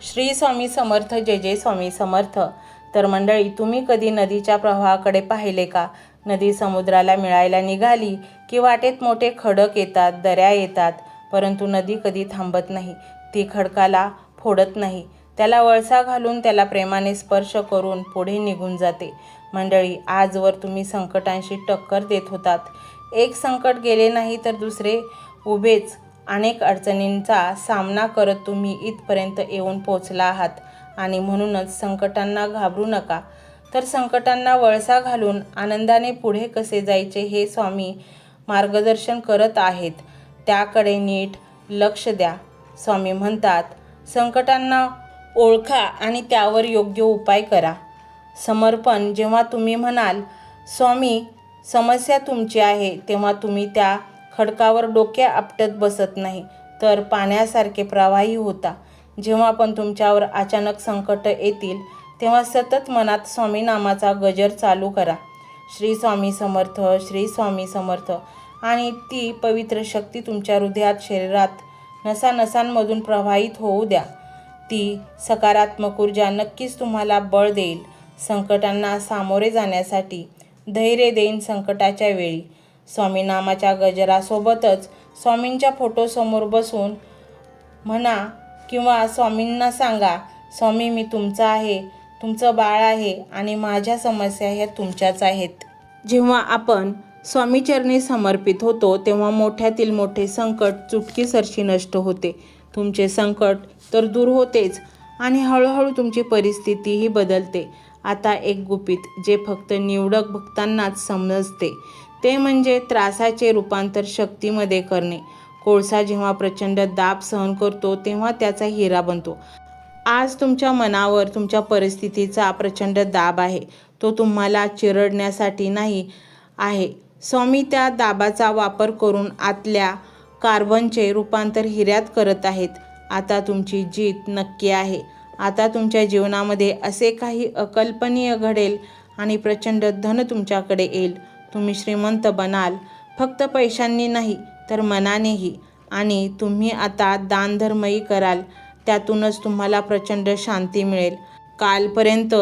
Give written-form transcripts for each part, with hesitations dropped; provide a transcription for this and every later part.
श्री स्वामी समर्थ. जय जय स्वामी समर्थ. तर मंडळी, तुम्ही कधी नदीच्या प्रवाहाकडे पाहिले का? नदी समुद्राला मिळायला निघाली की वाटेत मोठे खडक येतात, दऱ्या येतात, परंतु नदी कधी थांबत नाही. ती खडकाला फोडत नाही, त्याला वळसा घालून त्याला प्रेमाने स्पर्श करून पुढे निघून जाते. मंडळी, आजवर तुम्ही संकटांशी टक्कर देत होतात. एक संकट गेले नाही तर दुसरे उभेच. अनेक अडचणींचा सामना करत तुम्ही इथपर्यंत येऊन पोचला आहात. आणि म्हणूनच संकटांना घाबरू नका, तर संकटांना वळसा घालून आनंदाने पुढे कसे जायचे हे स्वामी मार्गदर्शन करत आहेत. त्याकडे नीट लक्ष द्या. स्वामी म्हणतात, संकटांना ओळखा आणि त्यावर योग्य उपाय करा. समर्पण. जेव्हा तुम्ही म्हणाल, स्वामी समस्या तुमची आहे, तेव्हा तुम्ही त्या खडकावर डोके आपटत बसत नाही, तर पाण्यासारखे प्रवाही होता. जेव्हा पण तुमच्यावर अचानक संकट येतील, तेव्हा सतत मनात स्वामी नामाचा गजर चालू करा. श्री स्वामी समर्थ, श्री स्वामी समर्थ. आणि ती पवित्र शक्ती तुमच्या हृदयात, शरीरात, नसानसांमधून प्रवाहित होऊ द्या. ती सकारात्मक ऊर्जा नक्कीच तुम्हाला बळ देईल, संकटांना सामोरे जाण्यासाठी धैर्य देईन. संकटाच्या वेळी स्वामी नामाच्या गजरासोबतच स्वामींच्या फोटोसमोर बसून म्हणा किंवा स्वामींना सांगा, स्वामी मी तुमचा आहे, तुमचं बाळ आहे आणि माझ्या समस्या ह्या तुमच्याच आहेत. जेव्हा आपण स्वामीचरणी समर्पित होतो, तेव्हा मोठ्यातील मोठे संकट चुटकीसरशी नष्ट होते. तुमचे संकट तर दूर होतेच आणि हळूहळू तुमची परिस्थितीही बदलते. आता एक गुपित जे फक्त निवडक भक्तांनाच समजते, ते म्हणजे त्रासाचे रूपांतर शक्तीमध्ये करणे. कोळसा जेव्हा प्रचंड दाब सहन करतो, तेव्हा त्याचा हिरा बनतो. आज तुमच्या मनावर तुमच्या परिस्थितीचा प्रचंड दाब आहे. तो तुम्हाला चिरडण्यासाठी नाही आहे. स्वामी त्या दाबाचा वापर करून आतल्या कार्बनचे रूपांतर हिऱ्यात करत आहेत. आता तुमची जीत नक्की आहे. आता तुमच्या जीवनामध्ये असे काही अकल्पनीय घडेल आणि प्रचंड धन तुमच्याकडे येईल. तुम्ही श्रीमंत बनाल, फक्त पैशांनी नाही तर मनानेही. आणि तुम्ही आता दानधर्मही कराल, त्यातूनच तुम्हाला प्रचंड शांती मिळेल. कालपर्यंत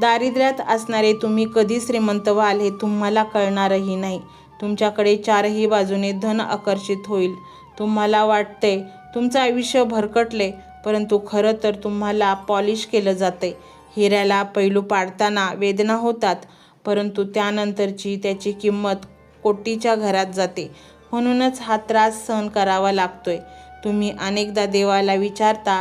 दारिद्र्यात असणारे तुम्ही कधी श्रीमंत व्हाल हे तुम्हाला कळणारही नाही. तुमच्याकडे चारही बाजूने धन आकर्षित होईल. तुम्हाला वाटते तुमचं आयुष्य भरकटले, परंतु खरं तर तुम्हाला पॉलिश केलं जाते. हिऱ्याला पैलू पाडताना वेदना होतात, परंतु त्यानंतरची त्याची किंमत कोटीच्या घरात जाते. म्हणूनच हा त्रास सहन करावा लागतोय. तुम्ही अनेकदा देवाला विचारता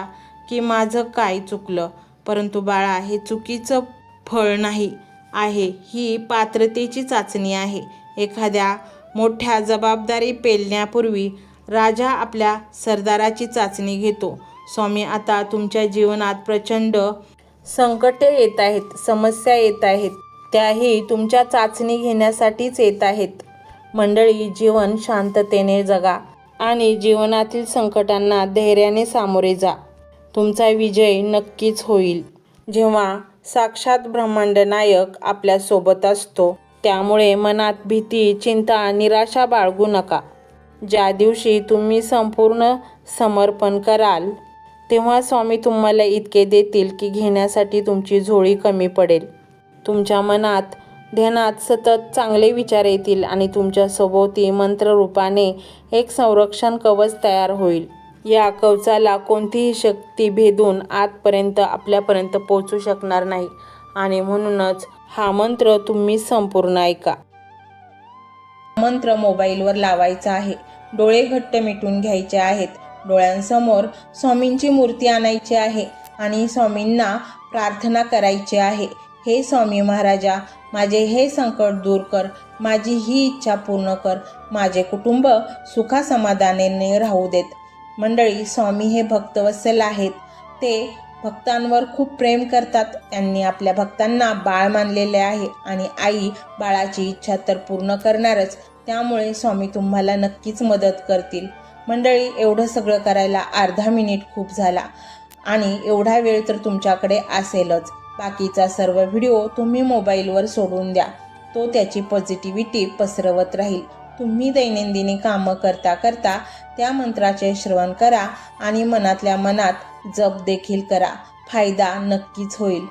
की माझं काय चुकलं, परंतु बाळा, हे चुकीचं फळ नाही आहे, ही पात्रतेची चाचणी आहे. एखाद्या मोठ्या जबाबदारी पेलण्यापूर्वी राजा आपल्या सरदाराची चाचणी घेतो. स्वामी आता तुमच्या जीवनात प्रचंड संकटे येत आहेत, समस्या येत आहेत, त्याही तुमच्या चाचणी घेण्यासाठीच येत आहेत. मंडळी, जीवन शांततेने जगा आणि जीवनातील संकटांना धैर्याने सामोरे जा. तुमचा विजय नक्कीच होईल. जेव्हा साक्षात ब्रह्मांड नायक आपल्या सोबत असतो, त्यामुळे मनात भीती, चिंता, निराशा बाळगू नका. ज्या दिवशी तुम्ही संपूर्ण समर्पण कराल, तेव्हा स्वामी तुम्हाला इतके देतील की घेण्यासाठी तुमची झोळी कमी पडेल. तुमच्या मनात, ध्यानात सतत चांगले विचार येतील आणि तुमच्या सभोवती मंत्ररूपाने एक संरक्षण कवच तयार होईल. या कवचाला कोणतीही शक्ती भेदून आतपर्यंत आपल्यापर्यंत पोहोचू शकणार नाही. आणि म्हणूनच हा मंत्र तुम्ही संपूर्ण ऐका. मंत्र मोबाईलवर लावायचा आहे. डोळे घट्ट मिटून घ्यायचे आहेत. डोळ्यांसमोर स्वामींची मूर्ती आणायची आहे आणि स्वामींना प्रार्थना करायची आहे. हे स्वामी महाराजा, माझे हे संकट दूर कर, माझी ही इच्छा पूर्ण कर, माझे कुटुंब सुखासमाधानाने राहू देत. मंडळी, स्वामी हे भक्तवत्सल आहेत. ते भक्तांवर खूप प्रेम करतात. त्यांनी आपल्या भक्तांना बाळ मानलेले आहे आणि आई बाळाची इच्छा तर पूर्ण करणारच. त्यामुळे स्वामी तुम्हाला नक्कीच मदत करतील. मंडळी, एवढं सगळं करायला अर्धा मिनिट खूप झाला आणि एवढा वेळ तर तुमच्याकडे असेलच. बाकीचा सर्व व्हिडिओ तुम्ही मोबाईलवर सोडून द्या. तो त्याची पॉझिटिव्हिटी पसरवत राहील. तुम्ही दैनंदिनी कामं करता करता त्या मंत्राचे श्रवण करा आणि मनातल्या मनात जप देखील करा, फायदा नक्कीच होईल।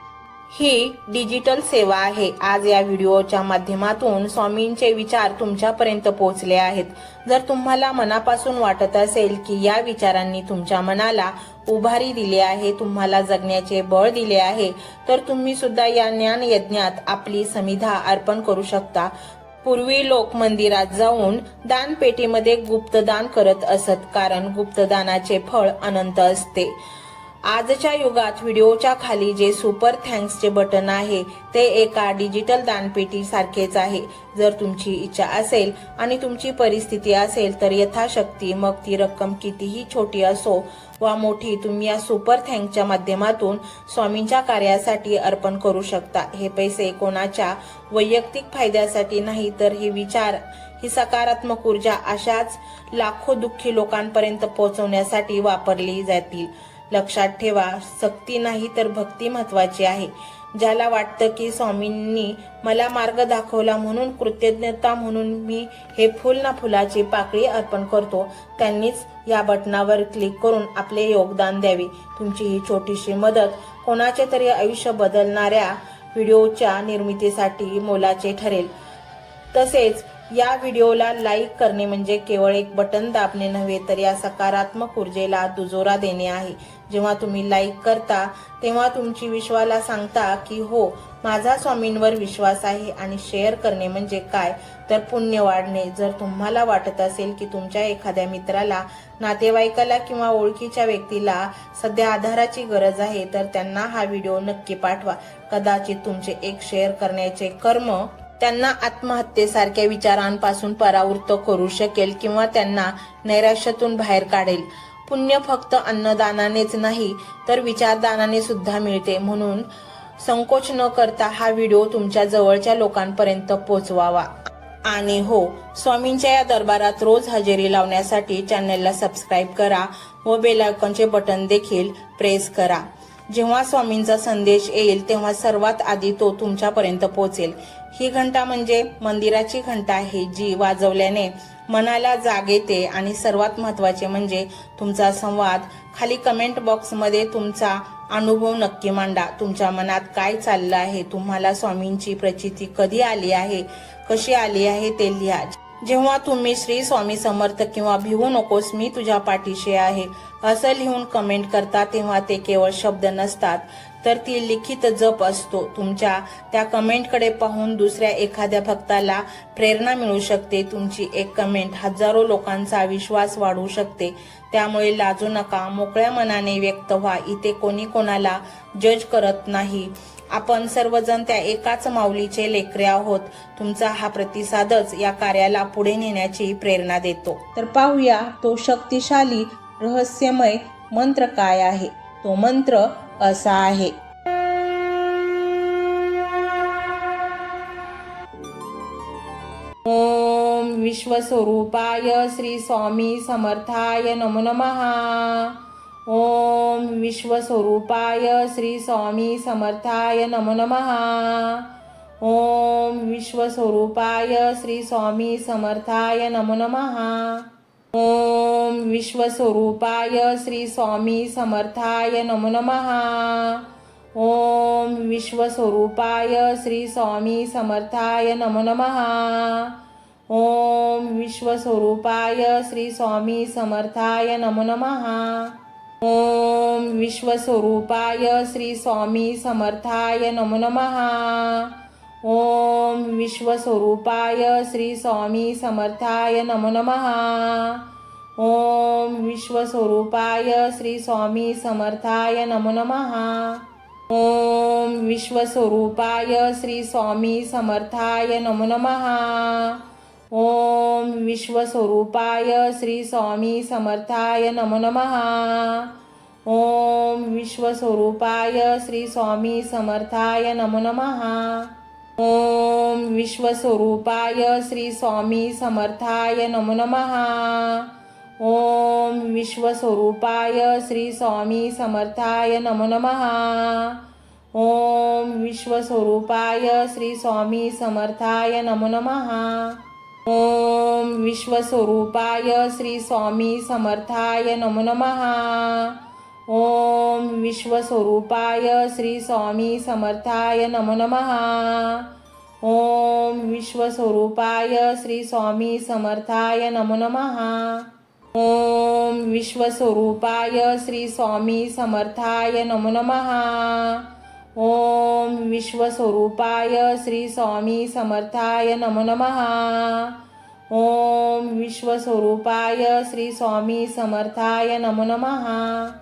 ही डिजिटल सेवा आहे। आज या व्हिडिओच्या माध्यमातून स्वामींचे विचार तुमच्यापर्यंत पोहोचले आहेत। जर तुम्हाला मनापासून वाटत असेल की या विचारांनी तुमच्या मनाला उभारी दिली आहे, तुम्हाला जगण्याचे बळ दिले आहे, तर तुम्ही सुद्धा या ज्ञान यज्ञात आपली समिधा अर्पण करू शकता। पूर्वी लोक मंदिरात जाऊन दानपेटीमध्ये गुप्तदान करत असत, कारण गुप्तदानाचे फळ अनंत असते। आजच्या युगात व्हिडिओच्या खाली जे सुपर थँक्सचे बटन आहे ते एका डिजिटल दानपेटी सारखेच आहे। जर तुमची इच्छा असेल आणि तुमची परिस्थिती असेल तर यथाशक्ती, मग ती रक्कम कितीही छोटी असो वा मोठी, तुम्ही या सुपर थँक्सच्या माध्यमातून स्वामींच्या कार्यासाठी अर्पण करू शकता। हे पैसे कोणाच्या वैयक्तिक फायद्यासाठी नाही, तर हे विचार, ही सकारात्मक ऊर्जा अशाच लाखो दुःखी लोकांपर्यंत पोहोचवण्यासाठी वापरली जातील। लक्षात ठेवा, सक्ती नाही तर भक्ती महत्वाची आहे। ज्याला वाटतं की स्वामींनी मला मार्ग दाखवला म्हणून कृतज्ञता म्हणून मी हे फुल ना फुलाची पाकळी अर्पण करतो, त्यांनीच या बटनावर क्लिक करून आपले योगदान द्यावे। तुमची ही छोटीशी मदत कोणाचे तरी आयुष्य बदलणाऱ्या व्हिडिओच्या निर्मितीसाठी मोलाचे ठरेल। तसेच या व्हिडिओला लाईक करणे म्हणजे केवळ एक बटन दाबणे नव्हे, तर या सकारात्मक ऊर्जेला दुजोरा देणे आहे। जेव्हा तुम्ही लाईक करता तेव्हा तुमची विश्वाला सांगता की हो, माझा स्वामींवर विश्वास आहे। आणि शेअर करणे म्हणजे काय, तर पुण्य वाढणे। जर तुम्हाला वाटत असेल की तुमच्या एखाद्या मित्राला, नातेवाईकाला किंवा ओळखीच्या व्यक्तीला सध्या आधाराची गरज आहे, तर त्यांना हा व्हिडिओ नक्की पाठवा। कदाचित तुमचे एक शेअर करण्याचे कर्म त्यांना आत्महत्येसारख्या विचारांपासून परावृत्त करू शकेल किंवा त्यांना नैराश्यातून बाहेर काढेल। पुण्य फक्त अन्नदानानेच नाही तर विचारदानाने सुद्धा मिळते। म्हणून संकोच न करता हा व्हिडिओ तुमच्या जवळच्या लोकांपर्यंत पोहोचवावा। आणि हो, स्वामींच्या या दरबारात रोज हजेरी लावण्यासाठी चॅनलला सबस्क्राईब करा व बेल आयकॉनचे बटन देखील प्रेस करा। जेव्हा स्वामींचा संदेश येईल तेव्हा सर्वात आधी तो तुमच्यापर्यंत पोहोचेल। ही घंटा म्हणजे मंदिराची घंटा आहे, जी वाजवल्याने मनाला जाग येते। आणि सर्वात महत्त्वाचे म्हणजे तुमचा संवाद। खाली कमेंट बॉक्समध्ये तुमचा अनुभव नक्की मांडा। तुमच्या मनात काय चाललं आहे, तुम्हाला स्वामींची प्रचिती कधी आली आहे, कशी आली आहे ते लिहा। जेव्हा तुम्ही श्री स्वामी समर्थ किंवा भिवू नकोस मी तुझ्या पाठीशी आहे असं लिहून कमेंट करता, तेव्हा ते केवळ शब्द नसतात, तर ती लिखित जप असतो। तुमच्या त्या कमेंटकडे पाहून दुसऱ्या एखाद्या भक्ताला प्रेरणा मिळू शकते। तुमची एक कमेंट हजारो लोकांचा विश्वास वाढवू शकते। त्यामुळे लाजू नका, मोकळ्या मनाने व्यक्त व्हा। इथे कोणी कोणाला जज करत नाही, आपण सर्वजण त्या एकाच माऊलीचे लेकरे आहोत। तुमचा हा प्रतिसादच या कार्याला पुढे नेण्याची प्रेरणा देतो। तर पाहूया तो शक्तिशाली रहस्यमय मंत्र काय आहे। तो मंत्र असा आहे, ओम विश्वस्वरूपाय श्री स्वामी समर्थाय नमो नमः। ओम विश्वस्वरूपाय श्री स्वामी समर्थाय नमो नमः। ओम विश्वस्वरूपाय श्री स्वामी समर्थाय नमो नमः। ओम विश्वस्वरूपाय श्री स्वामी समर्थाय नमो नमः। ओम विश्वस्वरूपाय श्री स्वामी समर्थाय नमो नमः। ओम विश्वस्वरूपाय श्री स्वामी समर्थाय नमो नमः। ओम विश्वस्वरूपाय श्री स्वामी समर्थाय नमो नमः। ओम विश्वस्वरूपाय श्री स्वामी समर्थाय नमो नमः। ओम विश्वस्वरूपाय श्री स्वामी समर्थाय नमो नमः। ओम विश्वस्वरूपाय श्री स्वामी समर्थाय नमो नमः। ओम विश्वस्वरूपाय श्री स्वामी समर्थाय नमो नमः। ओम विश्वस्वरूपाय श्री स्वामी समर्थाय नमो नमः। ओम विश्वस्वरूपाय श्री स्वामी समर्थाय नमो नमः। ओम विश्वस्वरूपाय श्री स्वामी समर्थाय नमो नमः। ओम विश्वस्वरूपाय श्री स्वामी समर्थाय नमो नमः। ओम विश्वस्वरूपाय श्री स्वामी समर्थाय नमो नमः। ओम विश्वस्वरूपाय श्री स्वामी समर्थाय नमो नमः। ओम विश्वस्वरूपाय श्री स्वामी समर्थाय नमो नमः। ओम विश्वस्वरूपाय श्री स्वामी समर्थाय नमो नमः। ओम विश्वस्वरूपाय श्री स्वामी समर्थाय नमो नमः। ओम विश्वस्वरूपाय श्री स्वामी समर्थाय नमो नमः।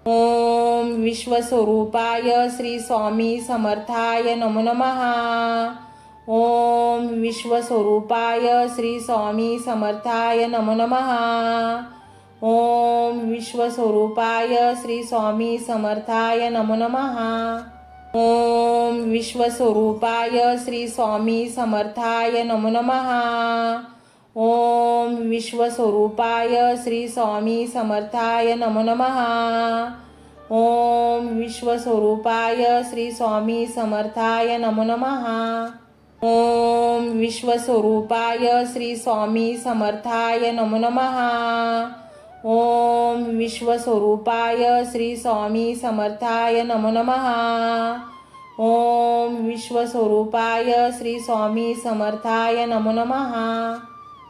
ओम विश्वस्वरूपाय श्री स्वामी समर्थाय नमो नमः। ओम विश्वस्वरूपाय श्री स्वामी समर्थाय नमो नमः। ओम विश्वस्वरूपाय श्री स्वामी समर्थाय नमो नमः। ओम विश्वस्वरूपाय श्री स्वामी समर्थाय नमो नमः। ओम विश्वस्वरूपाय श्री स्वामी समर्थाय नमो नमः। ओम विश्वस्वरूपाय श्री स्वामी समर्थाय नमो नमः। ओम विश्वस्वरूपाय श्री स्वामी समर्थाय नमो नमः। ओम विश्वस्वरूपाय श्री स्वामी समर्थाय नमो नमः। ओम विश्वस्वरूपाय श्री स्वामी समर्थाय नमो नमः।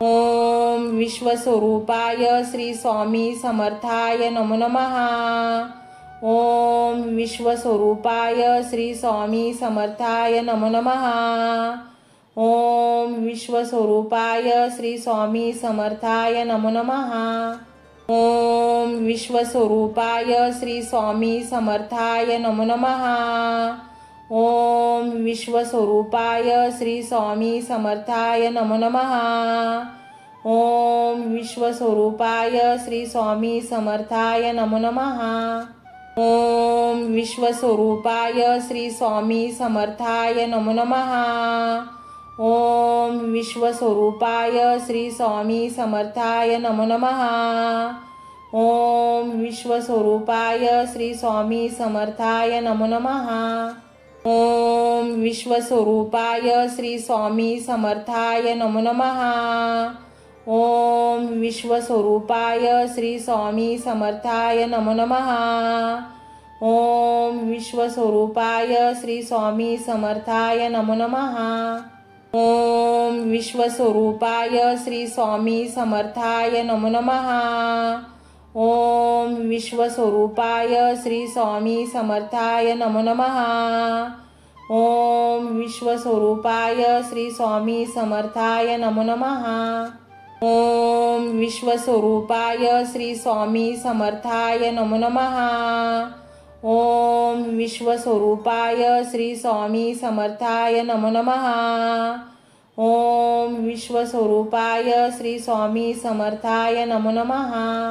ओम विश्वस्वरूपाय श्री स्वामी समर्थाय नमो नमः। ओम विश्वस्वरूपाय श्री स्वामी समर्थाय नमो नमः। ओम विश्वस्वरूपाय श्री स्वामी समर्थाय नमो नमः। ओम विश्वस्वरूपाय श्री स्वामी समर्थाय नमो नमः। ओम विश्वस्वरूपाय श्री स्वामी समर्थाय नमो नमः। ओम विश्वस्वरूपाय श्री स्वामी समर्थाय नमो नमः। ओम विश्वस्वरूपाय श्री स्वामी समर्थाय नमो नमः। ओम विश्वस्वरूपाय श्री स्वामी समर्थाय नमो नमः। ओम विश्वस्वरूपाय श्री स्वामी समर्थाय नमो नमः। ओम विश्वस्वरूपाय श्री स्वामी समर्थाय नमो नमः। ओम विश्वस्वरूपाय श्री स्वामी समर्थाय नमो नमः। ओम विश्वस्वरूपाय श्री स्वामी समर्थाय नमो नमः। ओम विश्वस्वरूपाय श्री स्वामी समर्थाय नमो नमः। ओम विश्वस्वरूपाय श्री स्वामी समर्थाय नमो नमः। ओम विश्वस्वरूपाय श्री स्वामी समर्थाय नमो नमः। ओम विश्वस्वरूपाय श्री स्वामी समर्थाय नमो नमः। ओम विश्वस्वरूपाय श्री स्वामी समर्थाय नमो नमः। ओम विश्वस्वरूपाय श्री स्वामी समर्थाय नमो नमः।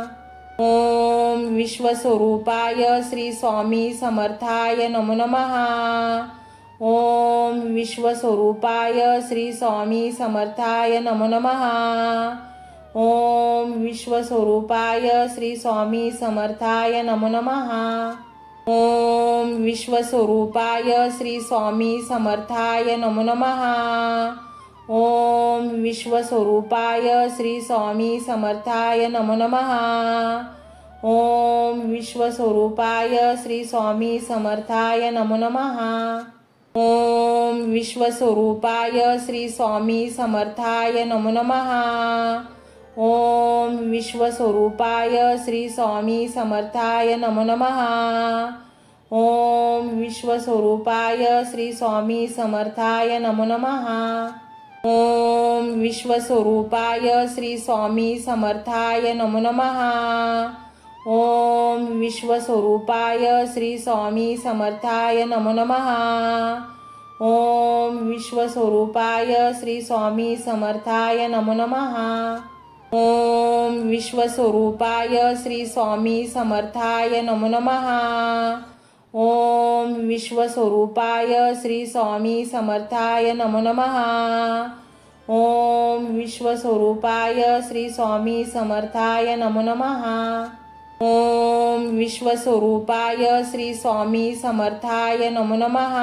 ओम विश्वस्वरूपाय श्री स्वामी समर्थाय नमो नमः। ओम विश्वस्वरूपाय श्री स्वामी समर्थाय नमो नमः। ओम विश्वस्वरूपाय श्री स्वामी समर्थाय नमो नमः। ओम विश्वस्वरूपाय श्री स्वामी समर्थाय नमो नमः। ओम विश्वस्वरूपाय श्री स्वामी समर्थाय नमो नमः। ओम विश्वस्वरूपाय श्री स्वामी समर्थाय नमो नमः। ओम विश्वस्वरूपाय श्री स्वामी समर्थाय नमो नमः। ओम विश्वस्वरूपाय श्री स्वामी समर्थाय नमो नमः। ओम विश्वस्वरूपाय श्री स्वामी समर्थाय नमो नमः। ओम विश्वस्वरूपाय श्री स्वामी समर्थाय नमो नमः। ओम विश्वस्वरूपाय श्री स्वामी समर्थाय नमो नमः। ओम विश्वस्वरूपाय श्री स्वामी समर्थाय नमो नमः। ओम विश्वस्वरूपाय श्री स्वामी समर्थाय नमो नमः। ओम विश्वस्वरूपाय श्री स्वामी समर्थाय नमो नमः। ओम विश्वस्वरूपाय श्री स्वामी समर्थाय नमो नमः। ओम विश्वस्वरूपाय श्री स्वामी समर्थाय नमो नमः।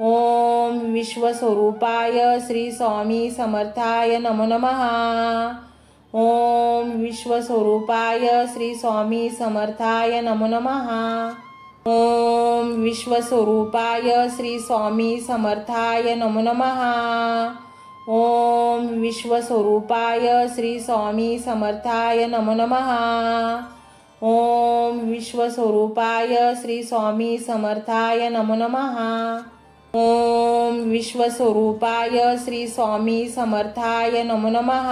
ओम विश्वस्वरूपाय श्री स्वामी समर्थाय नमो नमः। ओम विश्वस्वरूपाय श्री स्वामी समर्थाय नमो नमः। ओम विश्वस्वरूपाय श्री स्वामी समर्थाय नमो नमः। ओम विश्वस्वरूपाय श्री स्वामी समर्थाय नमो नमः। ओम विश्वस्वरूपाय श्री स्वामी समर्थाय नमो नमः। ओम विश्वस्वरूपाय श्री स्वामी समर्थाय नमो नमः।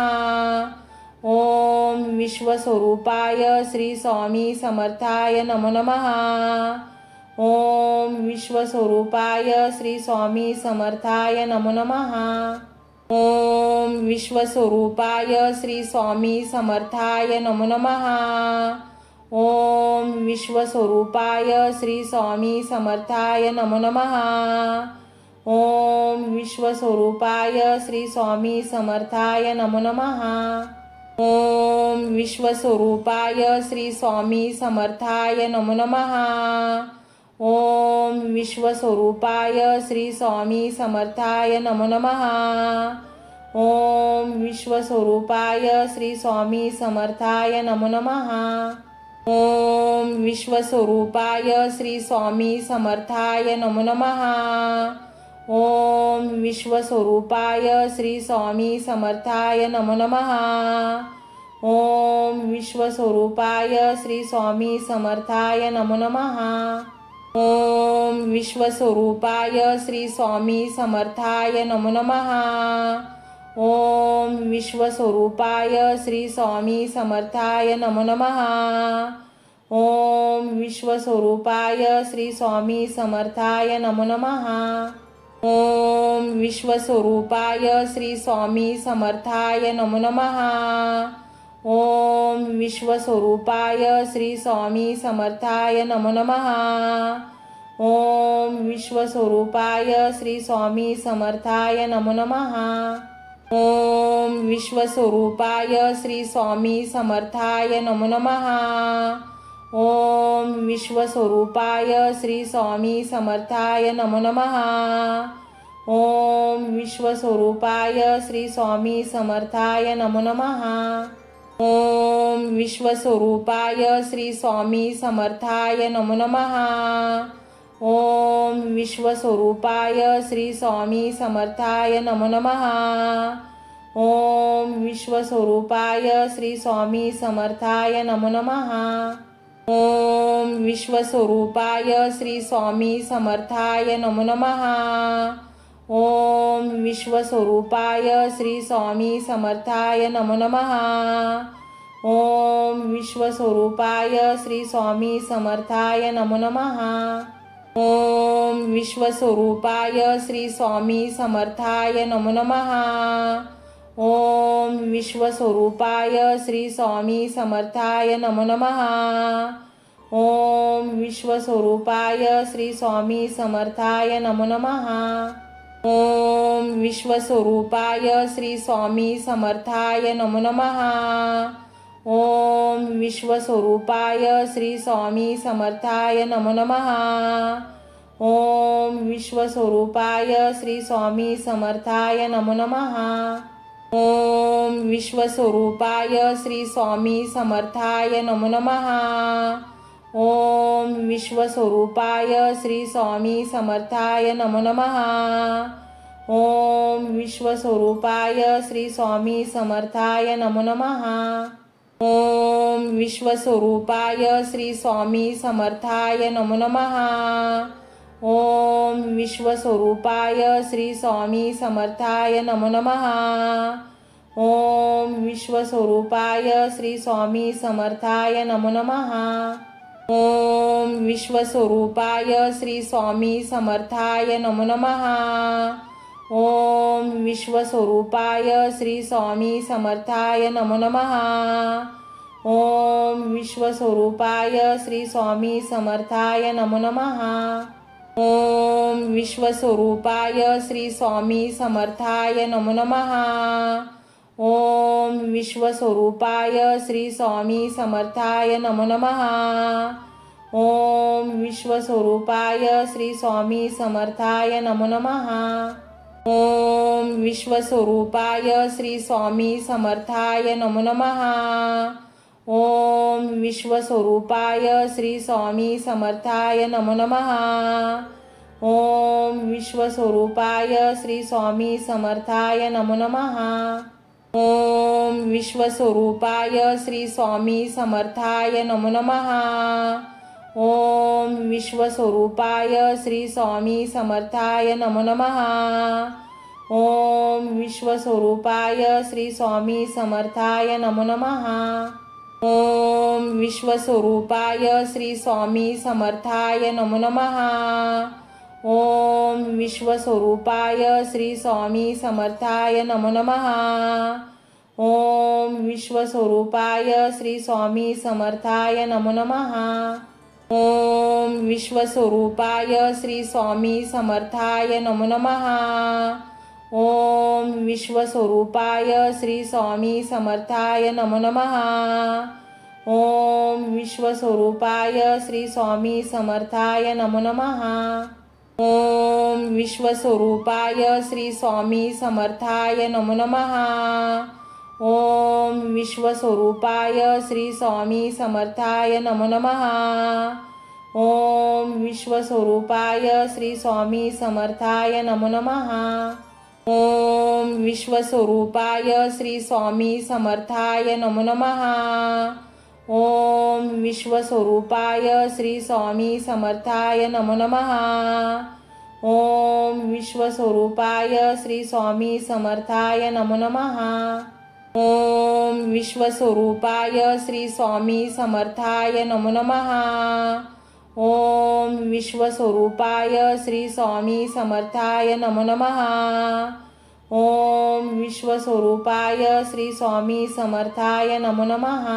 ओम विश्वस्वरूपाय श्री स्वामी समर्थाय नमो नमः। ओम विश्वस्वरूपाय श्री स्वामी समर्थाय नमो नमः। ओम विश्वस्वरूपाय श्री स्वामी समर्थाय नमो नमः। ओम विश्वस्वरूपाय श्री स्वामी समर्थाय नमो नमः। ओम विश्वस्वरूपाय श्री स्वामी समर्थाय नमो नमः। ओम विश्वस्वरूपाय श्री स्वामी समर्थाय नमो नमः। ओम विश्वस्वरूपाय श्री स्वामी समर्थाय नमो नमः। ओम विश्वस्वरूपाय श्री स्वामी समर्थाय नमो नमः। ओम विश्वस्वरूपाय श्री स्वामी समर्थाय नमो नमः। ओम विश्वस्वरूपाय श्री स्वामी समर्थाय नमो नमः। ओम विश्वस्वरूपाय श्री स्वामी समर्थाय नमो नमः। ओम विश्वस्वरूपाय श्री स्वामी समर्थाय नमो नमः। ओम विश्वस्वरूपाय श्री स्वामी समर्थाय नमो नमः। ओम विश्वस्वरूपाय श्री स्वामी समर्थाय नमो नमः। ओम विश्वस्वरूपाय श्री स्वामी समर्थाय नमो नमः। ओम विश्वस्वरूपाय श्री स्वामी समर्थाय नमो नमः। ओम विश्वस्वरूपाय श्री स्वामी समर्थाय नमो नमः। ओम विश्वस्वरूपाय श्री स्वामी समर्थाय नमो नमः। ओम विश्वस्वरूपाय श्री स्वामी समर्थाय नमो नमः। ओम विश्वस्वरूपाय श्री स्वामी समर्थाय नमो नमः। ओम विश्वस्वरूपाय श्री स्वामी समर्थाय नमो नमः। ओम विश्वस्वरूपाय श्री स्वामी समर्थाय नमो नमः। ओम विश्वस्वरूपाय श्री स्वामी समर्थाय नमो नमः। ओम विश्वस्वरूपाय श्री स्वामी समर्थाय नमो नमः। ओम विश्वस्वरूपाय श्री स्वामी समर्थाय नमो नमः। ओम विश्वस्वरूपाय श्री स्वामी समर्थाय नमो नमः। ओम विश्वस्वरूपाय श्री स्वामी समर्थाय नमो नमः। ओम विश्वस्वरूपाय श्री स्वामी समर्थाय नमो नमः। ओम विश्वस्वरूपाय श्री स्वामी समर्थाय नमो नमः। ओम विश्वस्वरूपाय श्री स्वामी समर्थाय नमो नमः। ओम विश्वस्वरूपाय श्री स्वामी समर्थाय नमो नमः। ओम विश्वस्वरूपाय श्री स्वामी समर्थाय नमो नमः। ओम विश्वस्वरूपाय श्री स्वामी समर्थाय नमो नमः। ओम विश्वस्वरूपाय श्री स्वामी समर्थाय नमो नमः। ओम विश्वस्वरूपाय श्री स्वामी समर्थाय नमो नमः। ओम विश्वस्वरूपाय श्री स्वामी समर्थाय नमो नमः। ओम विश्वस्वरूपाय श्री स्वामी समर्थाय नमो नमः। ओम विश्वस्वरूपाय श्री स्वामी समर्थाय नमो नमः। ओम विश्वस्वरूपाय श्री स्वामी समर्थाय नमो नमः। ओम विश्वस्वरूपाय श्री स्वामी समर्थाय नमो नमः। ओम विश्वस्वरूपाय श्री स्वामी समर्थाय नमो नमः। ओम विश्वस्वरूपाय श्री स्वामी समर्थाय नमो नमः। ओम विश्वस्वरूपाय श्री स्वामी समर्थाय नमो नमः। ओम विश्वस्वरूपाय श्री स्वामी समर्थाय नमो नमः। ओम विश्वस्वरूपाय श्री स्वामी समर्थाय नमो नमः। ओम विश्वस्वरूपाय श्री स्वामी समर्थाय नमो नमः। ओम विश्वस्वरूपाय श्री स्वामी समर्थाय नमो नमः। ओम विश्वस्वरूपाय श्री स्वामी समर्थाय नमो नमः। ओम विश्वस्वरूपाय श्री स्वामी समर्थाय नमो नमः। ओम विश्वस्वरूपाय श्री स्वामी समर्थाय नमो नमः। ओम विश्वस्वरूपाय श्री स्वामी समर्थाय नमो नमः। ओम विश्वस्वरूपाय श्री स्वामी समर्थाय नमो नमः। ओम विश्वस्वरूपाय श्री स्वामी समर्थाय नमो नमः। ओम विश्वस्वरूपाय श्री स्वामी समर्थाय नमो नमः। ओम विश्वस्वरूपाय श्री स्वामी समर्थाय नमो नमः। ओम विश्वस्वरूपाय श्री स्वामी समर्थाय नमो नमः। ओम विश्वस्वरूपाय श्री स्वामी समर्थाय नमो नमः। ओम विश्वस्वरूपाय श्री स्वामी समर्थाय नमो नमः। ओम विश्वस्वरूपाय श्री स्वामी समर्थाय नमो नमः। ओम विश्वस्वरूपाय श्री स्वामी समर्थाय नमो नमः। ओम विश्वस्वरूपाय श्री स्वामी समर्थाय नमो नमः। ओम विश्वस्वरूपाय श्री स्वामी समर्थाय नमो नमः। ओम विश्वस्वरूपाय श्री स्वामी समर्थाय नमो नमः। ओम विश्वस्वरूपाय श्री स्वामी समर्थाय नमो नमः। ओम विश्वस्वरूपाय श्री स्वामी समर्थाय नमो नमः।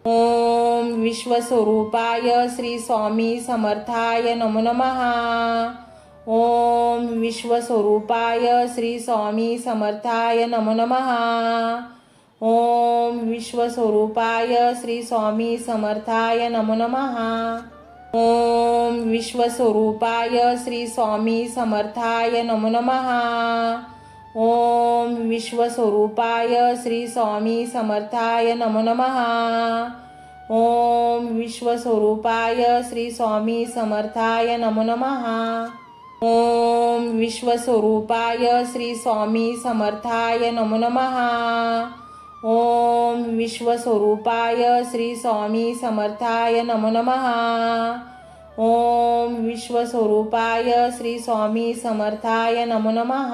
ओम विश्वस्वरूपाय श्री स्वामी समर्थाय नमो नमः। ओम विश्वस्वरूपाय श्री स्वामी समर्थाय नमो नमः। ओम विश्वस्वरूपाय श्री स्वामी समर्थाय नमो नमः। ओम विश्वस्वरूपाय श्री स्वामी समर्थाय नमो नमः। ओम विश्वस्वरूपाय श्री स्वामी समर्थाय नमो नमः। ओम विश्वस्वरूपाय श्री स्वामी समर्थाय नमो नमः। ओम विश्वस्वरूपाय श्री स्वामी समर्थाय नमो नमः। ओम विश्वस्वरूपाय श्री स्वामी समर्थाय नमो नमः। ओम विश्वस्वरूपाय श्री स्वामी समर्थाय नमो नमः।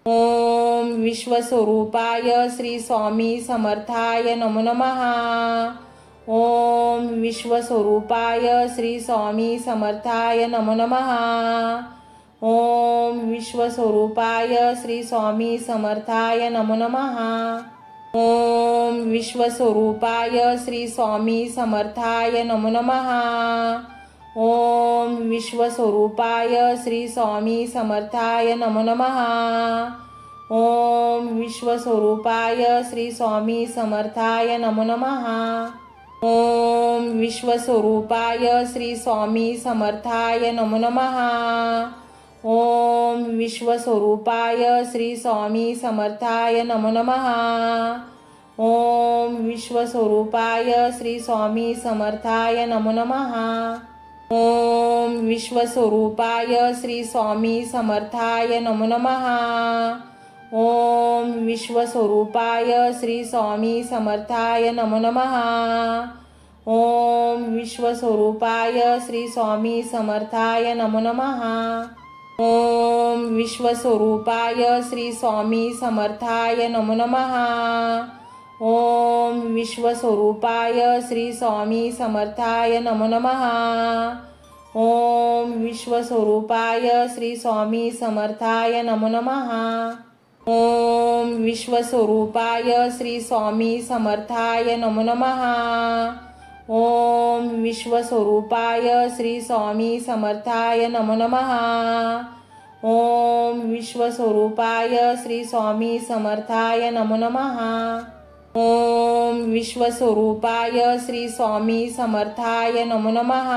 ओम विश्वस्वरूपाय श्री स्वामी समर्थाय नमो नमः। ओम विश्वस्वरूपाय श्री स्वामी समर्थाय नमो नमः। ओम विश्वस्वरूपाय श्री स्वामी समर्थाय नमो नमः। ओम विश्वस्वरूपाय श्री स्वामी समर्थाय नमो नमः। ओम विश्वस्वरूपाय श्री स्वामी समर्थाय नमो नमः। ओम विश्वस्वरूपाय श्री स्वामी समर्थाय नमो नमः। ओम विश्वस्वरूपाय श्री स्वामी समर्थाय नमो नमः। ओम विश्वस्वरूपाय श्री स्वामी समर्थाय नमो नमः। ओम विश्वस्वरूपाय श्री स्वामी समर्थाय नमो नमः। ओम विश्वस्वरूपाय श्री स्वामी समर्थाय नमो नमः। ओम विश्वस्वरूपाय श्री स्वामी समर्थाय नमो नमः। ओम विश्वस्वरूपाय श्री स्वामी समर्थाय नमो नमः। ओम विश्वस्वरूपाय श्री स्वामी समर्थाय नमो नमः। ओम विश्वस्वरूपाय श्री स्वामी समर्थाय नमो नमः। ओम विश्वस्वरूपाय श्री स्वामी समर्थाय नमो नमः। ओम विश्वस्वरूपाय श्री स्वामी समर्थाय नमो नमः। ओम विश्वस्वरूपाय श्री स्वामी समर्थाय नमो नमः। ओम विश्वस्वरूपाय श्री स्वामी समर्थाय नमो नमः। ओम विश्वस्वरूपाय श्री स्वामी समर्थाय नमो नमः।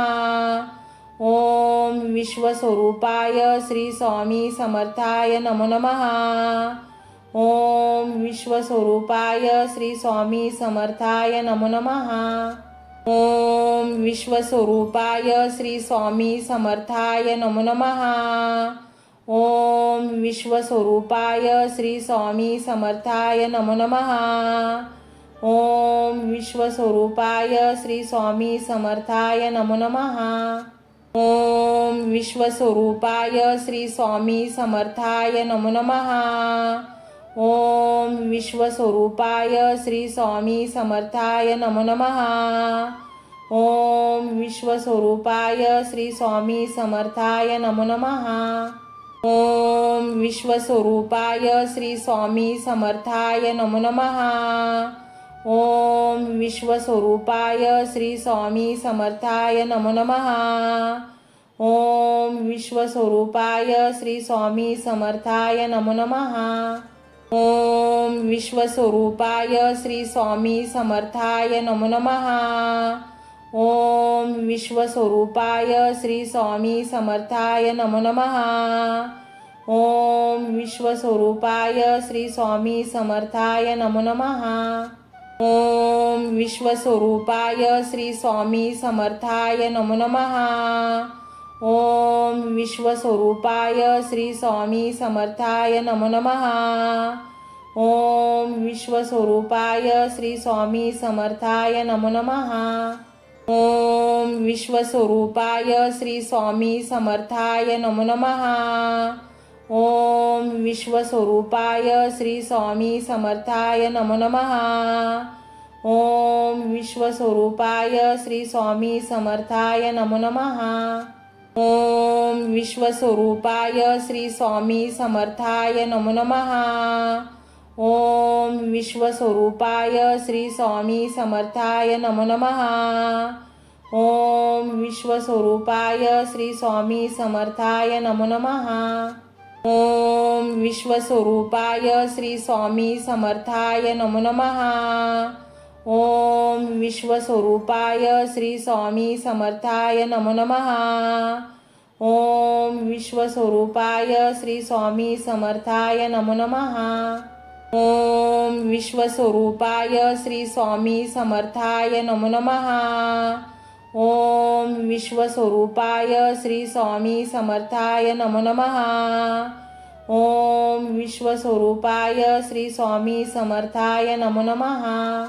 ओम विश्वस्वरूपाय श्री स्वामी समर्थाय नमो नमः। ओम विश्वस्वरूपाय श्री स्वामी समर्थाय नमो नमः। ओम विश्वस्वरूपाय श्री स्वामी समर्थाय नमो नमः। ओम विश्वस्वरूपाय श्री स्वामी समर्थाय नमो नमः। ओम विश्वस्वरूपाय श्री स्वामी समर्थाय नमो नमः। ओम विश्वस्वरूपाय श्री स्वामी समर्थाय नमो नमः। ओम विश्वस्वरूपाय श्री स्वामी समर्थाय नमो नमः। ओम विश्वस्वरूपाय श्री स्वामी समर्थाय नमो नमः। ओम विश्वस्वरूपाय श्री स्वामी समर्थाय नमो नमः। ओम विश्वस्वरूपाय श्री स्वामी समर्थाय नमो नमः। ओम विश्वस्वरूपाय श्री स्वामी समर्थाय नमो नमः। ओम विश्वस्वरूपाय श्री स्वामी समर्थाय नमो नमः। ओम विश्वस्वरूपाय श्री स्वामी समर्थाय नमो नमः। ओम विश्वस्वरूपाय श्री स्वामी समर्थाय नमो नमः। ओम विश्वस्वरूपाय श्री स्वामी समर्थाय नमो नमः। ओम विश्वस्वरूपाय श्री स्वामी समर्थाय नमो नमः। ओम विश्वस्वरूपाय श्री स्वामी समर्थाय नमो नमः। ओम विश्वस्वरूपाय श्री स्वामी समर्थाय नमो नमः। ओम विश्वस्वरूपाय श्री स्वामी समर्थाय नमो नमः। ओम विश्वस्वरूपाय श्री स्वामी समर्थाय नमो नमः। ओम विश्वस्वरूपाय श्री स्वामी समर्थाय नमो नमः। ओम विश्वस्वरूपाय श्री स्वामी समर्थाय नमो नमः। ओम विश्वस्वरूपाय श्री स्वामी समर्थाय नमो नमः। ओम विश्वस्वरूपाय श्री स्वामी समर्थाय नमो नमः। ओम विश्वस्वरूपाय श्री स्वामी समर्थाय नमो नमः। ओम विश्वस्वरूपाय श्री स्वामी समर्थाय नमो नमः। ओम विश्वस्वरूपाय श्री स्वामी समर्थाय नमो नमः। ओम विश्वस्वरूपाय श्री स्वामी समर्थाय नमो नमः। ओम विश्वस्वरूपाय श्री स्वामी समर्थाय नमो नमः।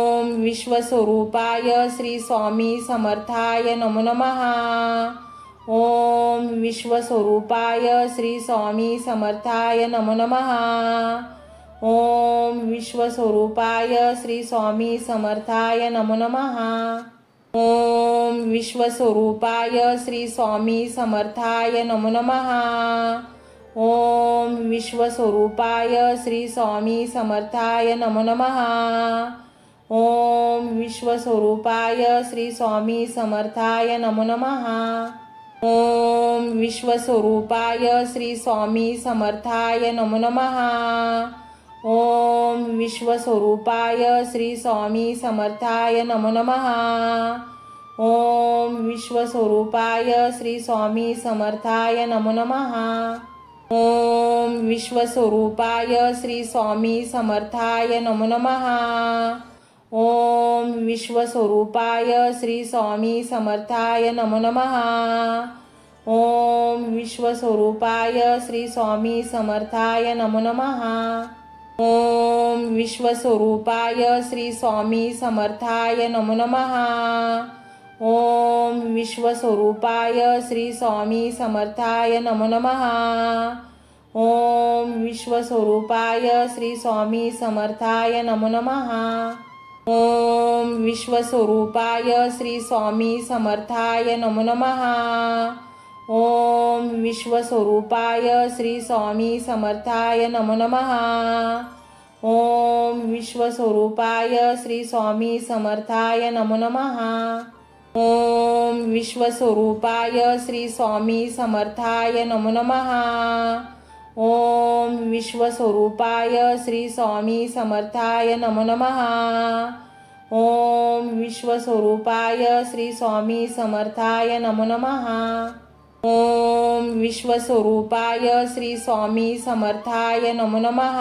ओम विश्वस्वरूपाय श्री स्वामी समर्थाय नमो नमः। ओम विश्वस्वरूपाय श्री स्वामी समर्थाय नमो नमः। ओम विश्वस्वरूपाय श्री स्वामी समर्थाय नमो नमः। ओम विश्वस्वरूपाय श्री स्वामी समर्थाय नमो नमः। ओम विश्वस्वरूपाय श्री स्वामी समर्थाय नमो नमः। ओम विश्वस्वरूपाय श्री स्वामी समर्थाय नमो नमः। ओम विश्वस्वरूपाय श्री स्वामी समर्थाय नमो नमः। ओम विश्वस्वरूपाय श्री स्वामी समर्थाय नमो नमः। ओम विश्वस्वरूपाय श्री स्वामी समर्थाय नमो नमः। ओम विश्वस्वरूपाय श्री स्वामी समर्थाय नमो नमः। ओम विश्वस्वरूपाय श्री स्वामी समर्थाय नमो नमः। ओम विश्वस्वरूपाय श्री स्वामी समर्थाय नमो नमः। ओम विश्वस्वरूपाय श्री स्वामी समर्थाय नमो नमः। ओम विश्वस्वरूपाय श्री स्वामी समर्थाय नमो नमः। ओम विश्वस्वरूपाय श्री स्वामी समर्थाय नमो नमः। ओम विश्वस्वरूपाय श्री स्वामी समर्थाय नमो नमः। ओम विश्वस्वरूपाय श्री स्वामी समर्थाय नमो नमः। ओम विश्वस्वरूपाय श्री स्वामी समर्थाय नमो नमः। ओम विश्वस्वरूपाय श्री स्वामी समर्थाय नमो नमः। ओम विश्वस्वरूपाय श्री स्वामी समर्थाय नमो नमः। ओम विश्वस्वरूपाय श्री स्वामी समर्थाय नमो नमः। ओम विश्वस्वरूपाय श्री स्वामी समर्थाय नमो नमः।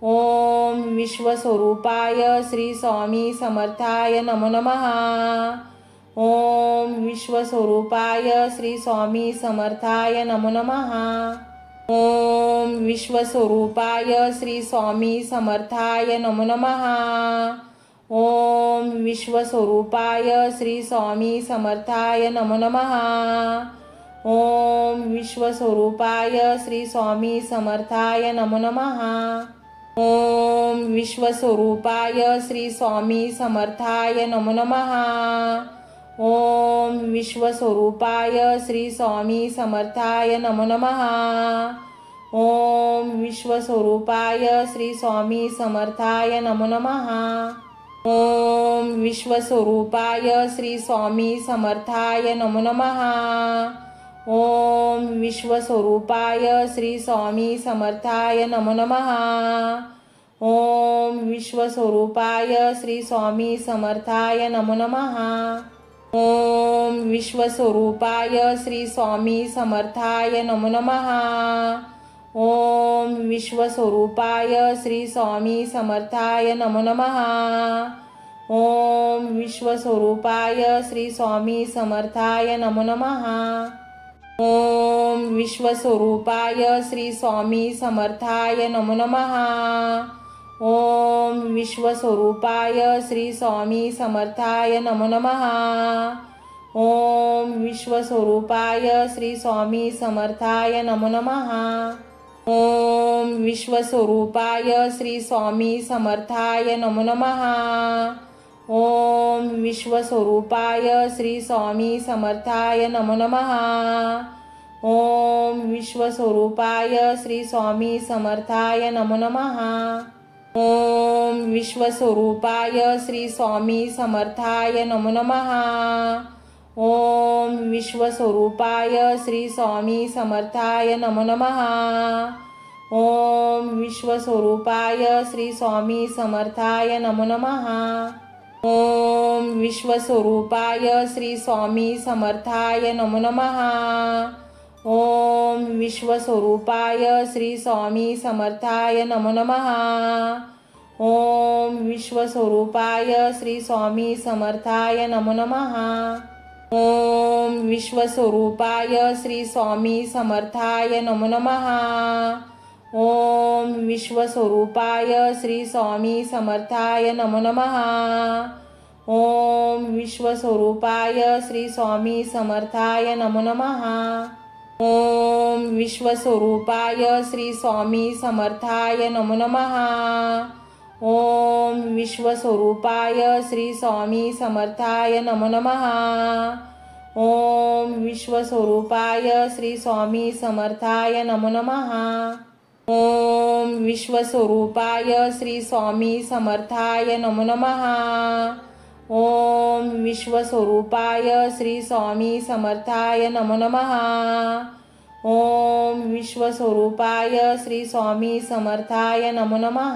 ओम विश्वस्वरूपाय श्री स्वामी समर्थाय नमो नमः। ओम विश्वस्वरूपाय श्री स्वामी समर्थाय नमो नमः। ओम विश्वस्वरूपाय श्री स्वामी समर्थाय नमो नमः। ओम विश्वस्वरूपाय श्री स्वामी समर्थाय नमो नमः। ओम विश्वस्वरूपाय श्री स्वामी समर्थाय नमो नमः। ओम विश्वस्वरूपाय श्री स्वामी समर्थाय नमो नमः। ओम विश्वस्वरूपाय श्री स्वामी समर्थाय नमो नमः। ओम विश्वस्वरूपाय श्री स्वामी समर्थाय नमो नमः। ओम विश्वस्वरूपाय श्री स्वामी समर्थाय नमो नमः। ओम विश्वस्वरूपाय श्री स्वामी समर्थाय नमो नमः। ओम विश्वस्वरूपाय श्री स्वामी समर्थाय नमो नमः। ओम विश्वस्वरूपाय श्री स्वामी समर्थाय नमो नमः। ओम विश्वस्वरूपाय श्री स्वामी समर्थाय नमो नमः। ओम विश्वस्वरूपाय श्री स्वामी समर्थाय नमो नमः। ओम विश्वस्वरूपाय श्री स्वामी समर्थाय नमो नमः। ओम विश्वस्वरूपाय श्री स्वामी समर्थाय नमो नमः। ओम विश्वस्वरूपाय श्री स्वामी समर्थाय नमो नमः। ओम विश्वस्वरूपाय श्री स्वामी समर्थाय नमो नमः। ओम विश्वस्वरूपाय श्री स्वामी समर्थाय नमो नमः। ओम विश्वस्वरूपाय श्री स्वामी समर्थाय नमो नमः। ओम विश्वस्वरूपाय श्री स्वामी समर्थाय नमो नमः। ओम विश्वस्वरूपाय श्री स्वामी समर्थाय नमो नमः। ओम विश्वस्वरूपाय श्री स्वामी समर्थाय नमो नमः। ओम विश्वस्वरूपाय श्री स्वामी समर्थाय नमो नमः। ओम विश्वस्वरूपाय श्री स्वामी समर्थाय नमो नमः। ओम विश्वस्वरूपाय श्री स्वामी समर्थाय नमो नमः। ओम विश्वस्वरूपाय श्री स्वामी समर्थाय नमो नमः। ओम विश्वस्वरूपाय श्री स्वामी समर्थाय नमो नमः। ओम विश्वस्वरूपाय श्री स्वामी समर्थाय नमो नमः। ओम विश्वस्वरूपाय श्री स्वामी समर्थाय नमो नमः। ओम विश्वस्वरूपाय श्री स्वामी समर्थाय नमो नमः। ओम विश्वस्वरूपाय श्री स्वामी समर्थाय नमो नमः। ओम विश्वस्वरूपाय श्री स्वामी समर्थाय नमो नमः। ओम विश्वस्वरूपाय श्री स्वामी समर्थाय नमो नमः। ओम विश्वस्वरूपाय श्री स्वामी समर्थाय नमो नमः।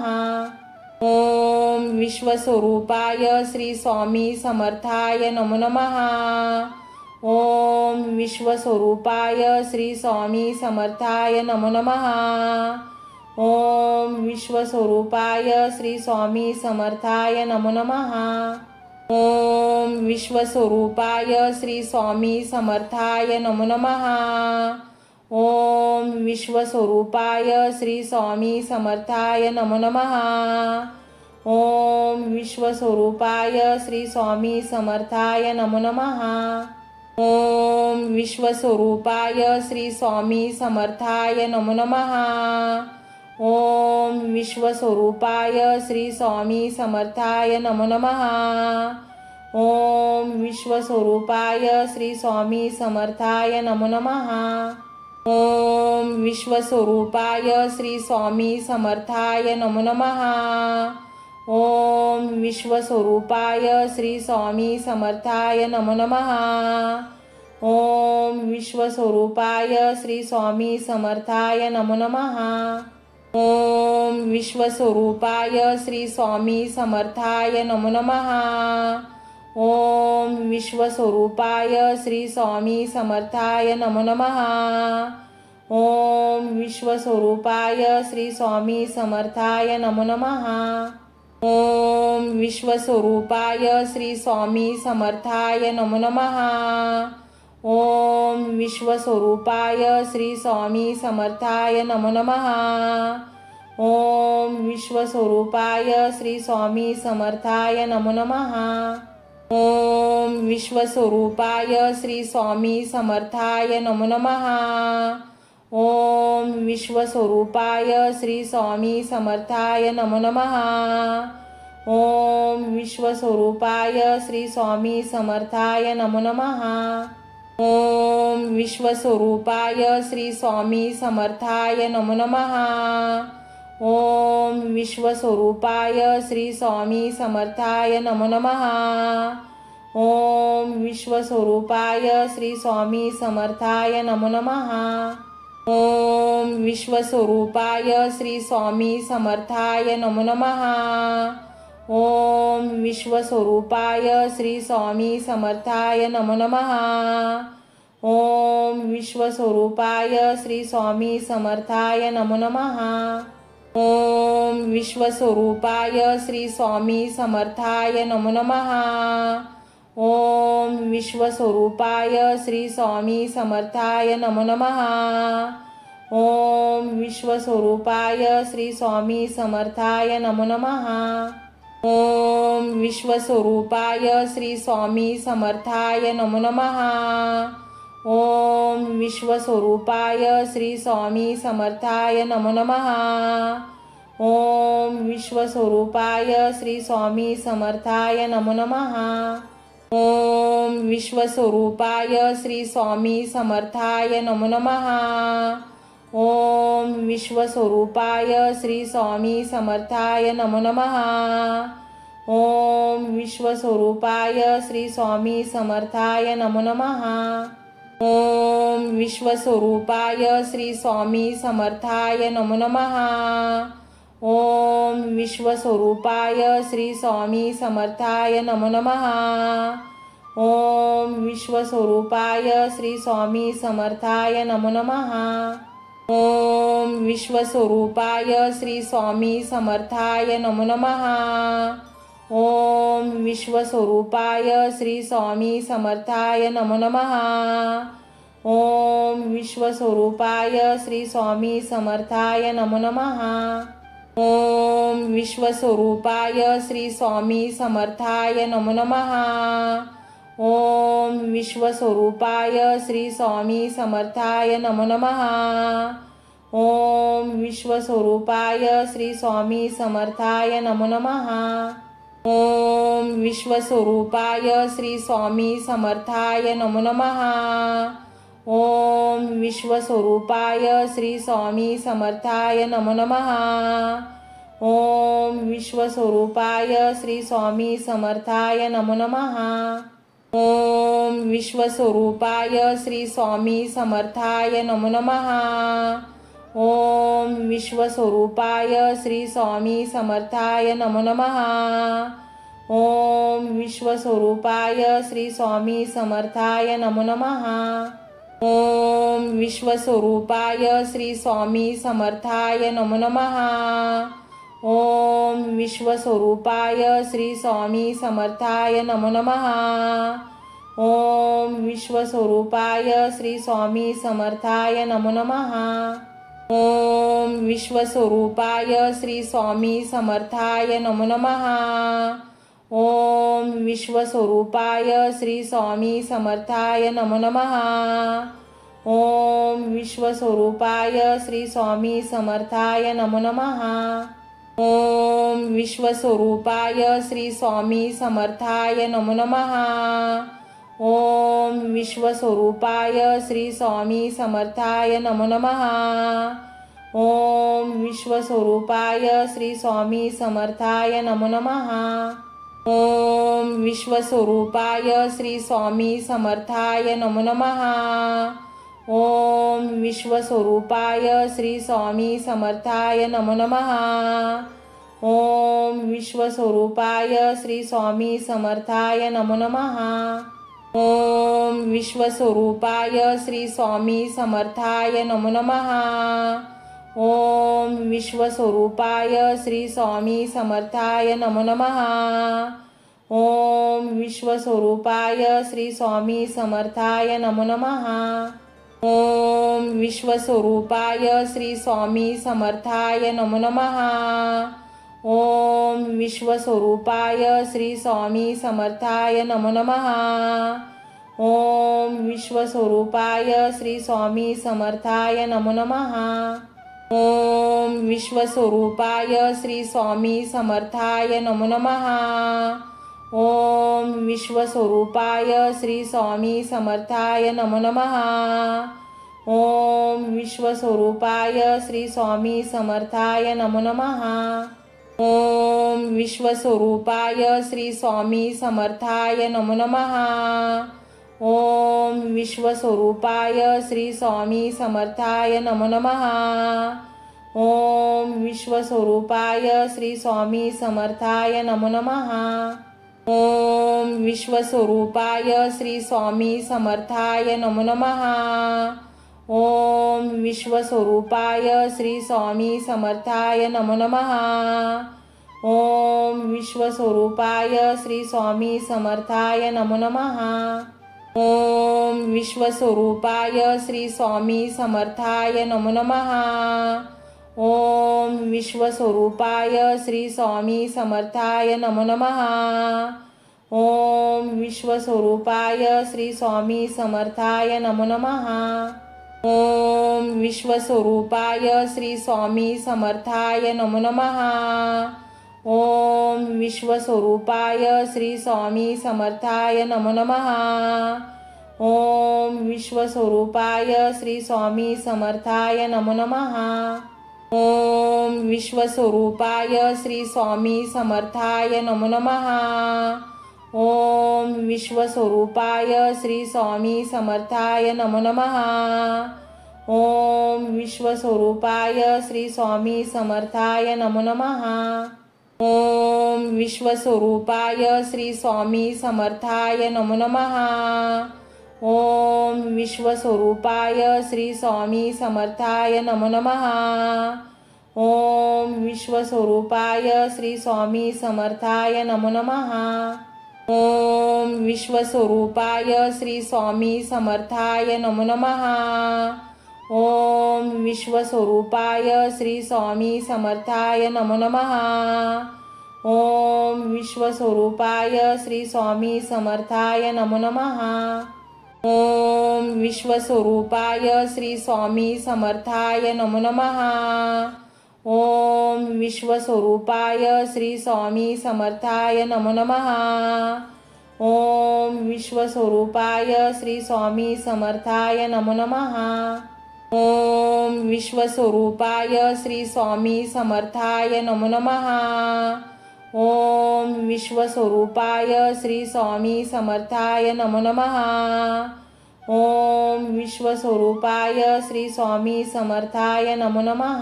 ओम विश्वस्वरूपाय श्री स्वामी समर्थाय नमो नमः। ओम विश्वस्वरूपाय श्री स्वामी समर्थाय नमो नमः। ओम विश्वस्वरूपाय श्री स्वामी समर्थाय नमो नमः। ओम विश्वस्वरूपाय श्री स्वामी समर्थाय नमो नमः। ओम विश्वस्वरूपाय श्री स्वामी समर्थाय नमो नमः। ओम विश्वस्वरूपाय श्री स्वामी समर्थाय नमो नमः। ओम विश्वस्वरूपाय श्री स्वामी समर्थाय नमो नमः। ओम विश्वस्वरूपाय श्री स्वामी समर्थाय नमो नमः। ओम विश्वस्वरूपाय श्री स्वामी समर्थाय नमो नमः। ओम विश्वस्वरूपाय श्री स्वामी समर्थाय नमो नमः। ओम विश्वस्वरूपाय श्री स्वामी समर्थाय नमो नमः। ओम विश्वस्वरूपाय श्री स्वामी समर्थाय नमो नमः। ओम विश्वस्वरूपाय श्री स्वामी समर्थाय नमो नमः। ओम विश्वस्वरूपाय श्री स्वामी समर्थाय नमो नमः। ओम विश्वस्वरूपाय श्री स्वामी समर्थाय नमो नमः। ओम विश्वस्वरूपाय श्री स्वामी समर्थाय नमो नमः। ओम विश्वस्वरूपाय श्री स्वामी समर्थाय नमो नमः। ओम विश्वस्वरूपाय श्री स्वामी समर्थाय नमो नमः। ओम विश्वस्वरूपाय श्री स्वामी समर्थाय नमो नमः। ओम विश्वस्वरूपाय श्री स्वामी समर्थाय नमो नमः। ओम विश्वस्वरूपाय श्री स्वामी समर्थाय नमो नमः। ओम विश्वस्वरूपाय श्री स्वामी समर्थाय नमो नमः। ओम विश्वस्वरूपाय श्री स्वामी समर्थाय नमो नमः। ओम विश्वस्वरूपाय श्री स्वामी समर्थाय नमो नमः। ओम विश्वस्वरूपाय श्री स्वामी समर्थाय नमो नमः। ओम विश्वस्वरूपाय श्री स्वामी समर्थाय नमो नमः। ओम विश्वस्वरूपाय श्री स्वामी समर्थाय नमो नमः। ओम विश्वस्वरूपाय श्री स्वामी समर्थाय नमो नमः। ओम विश्वस्वरूपाय श्री स्वामी समर्थाय नमो नमः। ओम विश्वस्वरूपाय श्री स्वामी समर्थाय नमो नमः। ओम विश्वस्वरूपाय श्री स्वामी समर्थाय नमो नमः। ओम विश्वस्वरूपाय श्री स्वामी समर्थाय नमो नमः। ओम विश्वस्वरूपाय श्री स्वामी समर्थाय नमो नमः। ओम विश्वस्वरूपाय श्री स्वामी समर्थाय नमो नमः। ओम विश्वस्वरूपाय श्री स्वामी समर्थाय नमो नमः। ओम विश्वस्वरूपाय श्री स्वामी समर्थाय नमो नमः। ओम विश्वस्वरूपाय श्री स्वामी समर्थाय नमो नमः। ओम विश्वस्वरूपाय श्री स्वामी समर्थाय नमो नमः। ओम विश्वस्वरूपाय श्री स्वामी समर्थाय नमो नमः। ओम विश्वस्वरूपाय श्री स्वामी समर्थाय नमो नमः। ओम विश्वस्वरूपाय श्री स्वामी समर्थाय नमो नमः। ओम विश्वस्वरूपाय श्री स्वामी समर्थाय नमो नमः। ओम विश्वस्वरूपाय श्री स्वामी समर्थाय नमो नमः। ओम विश्वस्वरूपाय श्री स्वामी समर्थाय नमो नमः। ओम विश्वस्वरूपाय श्री स्वामी समर्थाय नमो नमः। ओम विश्वस्वरूपाय श्री स्वामी समर्थाय नमो नमः। ओम विश्वस्वरूपाय श्री स्वामी समर्थाय नमो नमः। ओम विश्वस्वरूपाय श्री स्वामी समर्थाय नमो नमः। ओम विश्वस्वरूपाय श्री स्वामी समर्थाय नमो नमः। ओम विश्वस्वरूपाय श्री स्वामी समर्थाय नमो नमः। ओम विश्वस्वरूपाय श्री स्वामी समर्थाय नमो नमः। ओम विश्वस्वरूपाय श्री स्वामी समर्थाय नमो नमः। ओम विश्वस्वरूपाय श्री स्वामी समर्थाय नमो नमः। ओम विश्वस्वरूपाय श्री स्वामी समर्थाय नमो नमः। ओम विश्वस्वरूपाय श्री स्वामी समर्थाय नमो नमः। ओम विश्वस्वरूपाय श्री स्वामी समर्थाय नमो नमः। ओम विश्वस्वरूपाय श्री स्वामी समर्थाय नमो नमः। ओम विश्वस्वरूपाय श्री स्वामी समर्थाय नमो नमः। ओम विश्वस्वरूपाय श्री स्वामी समर्थाय नमो नमः। ओम विश्वस्वरूपाय श्री स्वामी समर्थाय नमो नमः। ओम विश्वस्वरूपाय श्री स्वामी समर्थाय नमो नमः। ओम विश्वस्वरूपाय श्री स्वामी समर्थाय नमो नमः। ओम विश्वस्वरूपाय श्री स्वामी समर्थाय नमो नमः। ओम विश्वस्वरूपाय श्री स्वामी समर्थाय नमो नमः। ओम विश्वस्वरूपाय श्री स्वामी समर्थाय नमो नमः। ओम विश्वस्वरूपाय श्री स्वामी समर्थाय नमो नमः। ओम विश्वस्वरूपाय श्री स्वामी समर्थाय नमो नमः। ओम विश्वस्वरूपाय श्री स्वामी समर्थाय नमो नमः। ओम विश्वस्वरूपाय श्री स्वामी समर्थाय नमो नमः। ओम विश्वस्वरूपाय श्री स्वामी समर्थाय नमो नमः। ओम विश्वस्वरूपाय श्री स्वामी समर्थाय नमो नमः। ओम विश्वस्वरूपाय श्री स्वामी समर्थाय नमो नमः। ओम विश्वस्वरूपाय श्री स्वामी समर्थाय नमो नमः। ओम विश्वस्वरूपाय श्री स्वामी समर्थाय नमो नमः। ओम विश्वस्वरूपाय श्री स्वामी समर्थाय नमो नमः। ओम विश्वस्वरूपाय श्री स्वामी समर्थाय नमो नमः। ओम विश्वस्वरूपाय श्री स्वामी समर्थाय नमो नमः। ओम विश्वस्वरूपाय श्री स्वामी समर्थाय नमो नमः। ओम विश्वस्वरूपाय श्री स्वामी समर्थाय नमो नमः। ओम विश्वस्वरूपाय श्री स्वामी समर्थाय नमो नमः। ओम विश्वस्वरूपाय श्री स्वामी समर्थाय नमो नमः। ओम विश्वस्वरूपाय श्री स्वामी समर्थाय नमो नमः। ओम विश्वस्वरूपाय श्री स्वामी समर्थाय नमो नमः। ओम विश्वस्वरूपाय श्री स्वामी समर्थाय नमो नमः। ओम विश्वस्वरूपाय श्री स्वामी समर्थाय नमो नमः। ओम विश्वस्वरूपाय श्री स्वामी समर्थाय नमो नमः। ओम विश्वस्वरूपाय श्री स्वामी समर्थाय नमो नमः। ओम विश्वस्वरूपाय श्री स्वामी समर्थाय नमो नमः। ओम विश्वस्वरूपाय श्री स्वामी समर्थाय नमो नमः। ओम विश्वस्वरूपाय श्री स्वामी समर्थाय नमो नमः। ओम विश्वस्वरूपाय श्री स्वामी समर्थाय नमो नमः। ओम विश्वस्वरूपाय श्री स्वामी समर्थाय नमो नमः। ओम विश्वस्वरूपाय श्री स्वामी समर्थाय नमो नमः। ओम विश्वस्वरूपाय श्री स्वामी समर्थाय नमो नमः। ओम विश्वस्वरूपाय श्री स्वामी समर्थाय नमो नमः। ओम विश्वस्वरूपाय श्री स्वामी समर्थाय नमो नमः। ओम विश्वस्वरूपाय श्री स्वामी समर्थाय नमो नमः। ओम विश्वस्वरूपाय श्री स्वामी समर्थाय नमो नमः। ओम विश्वस्वरूपाय श्री स्वामी समर्थाय नमो नमः।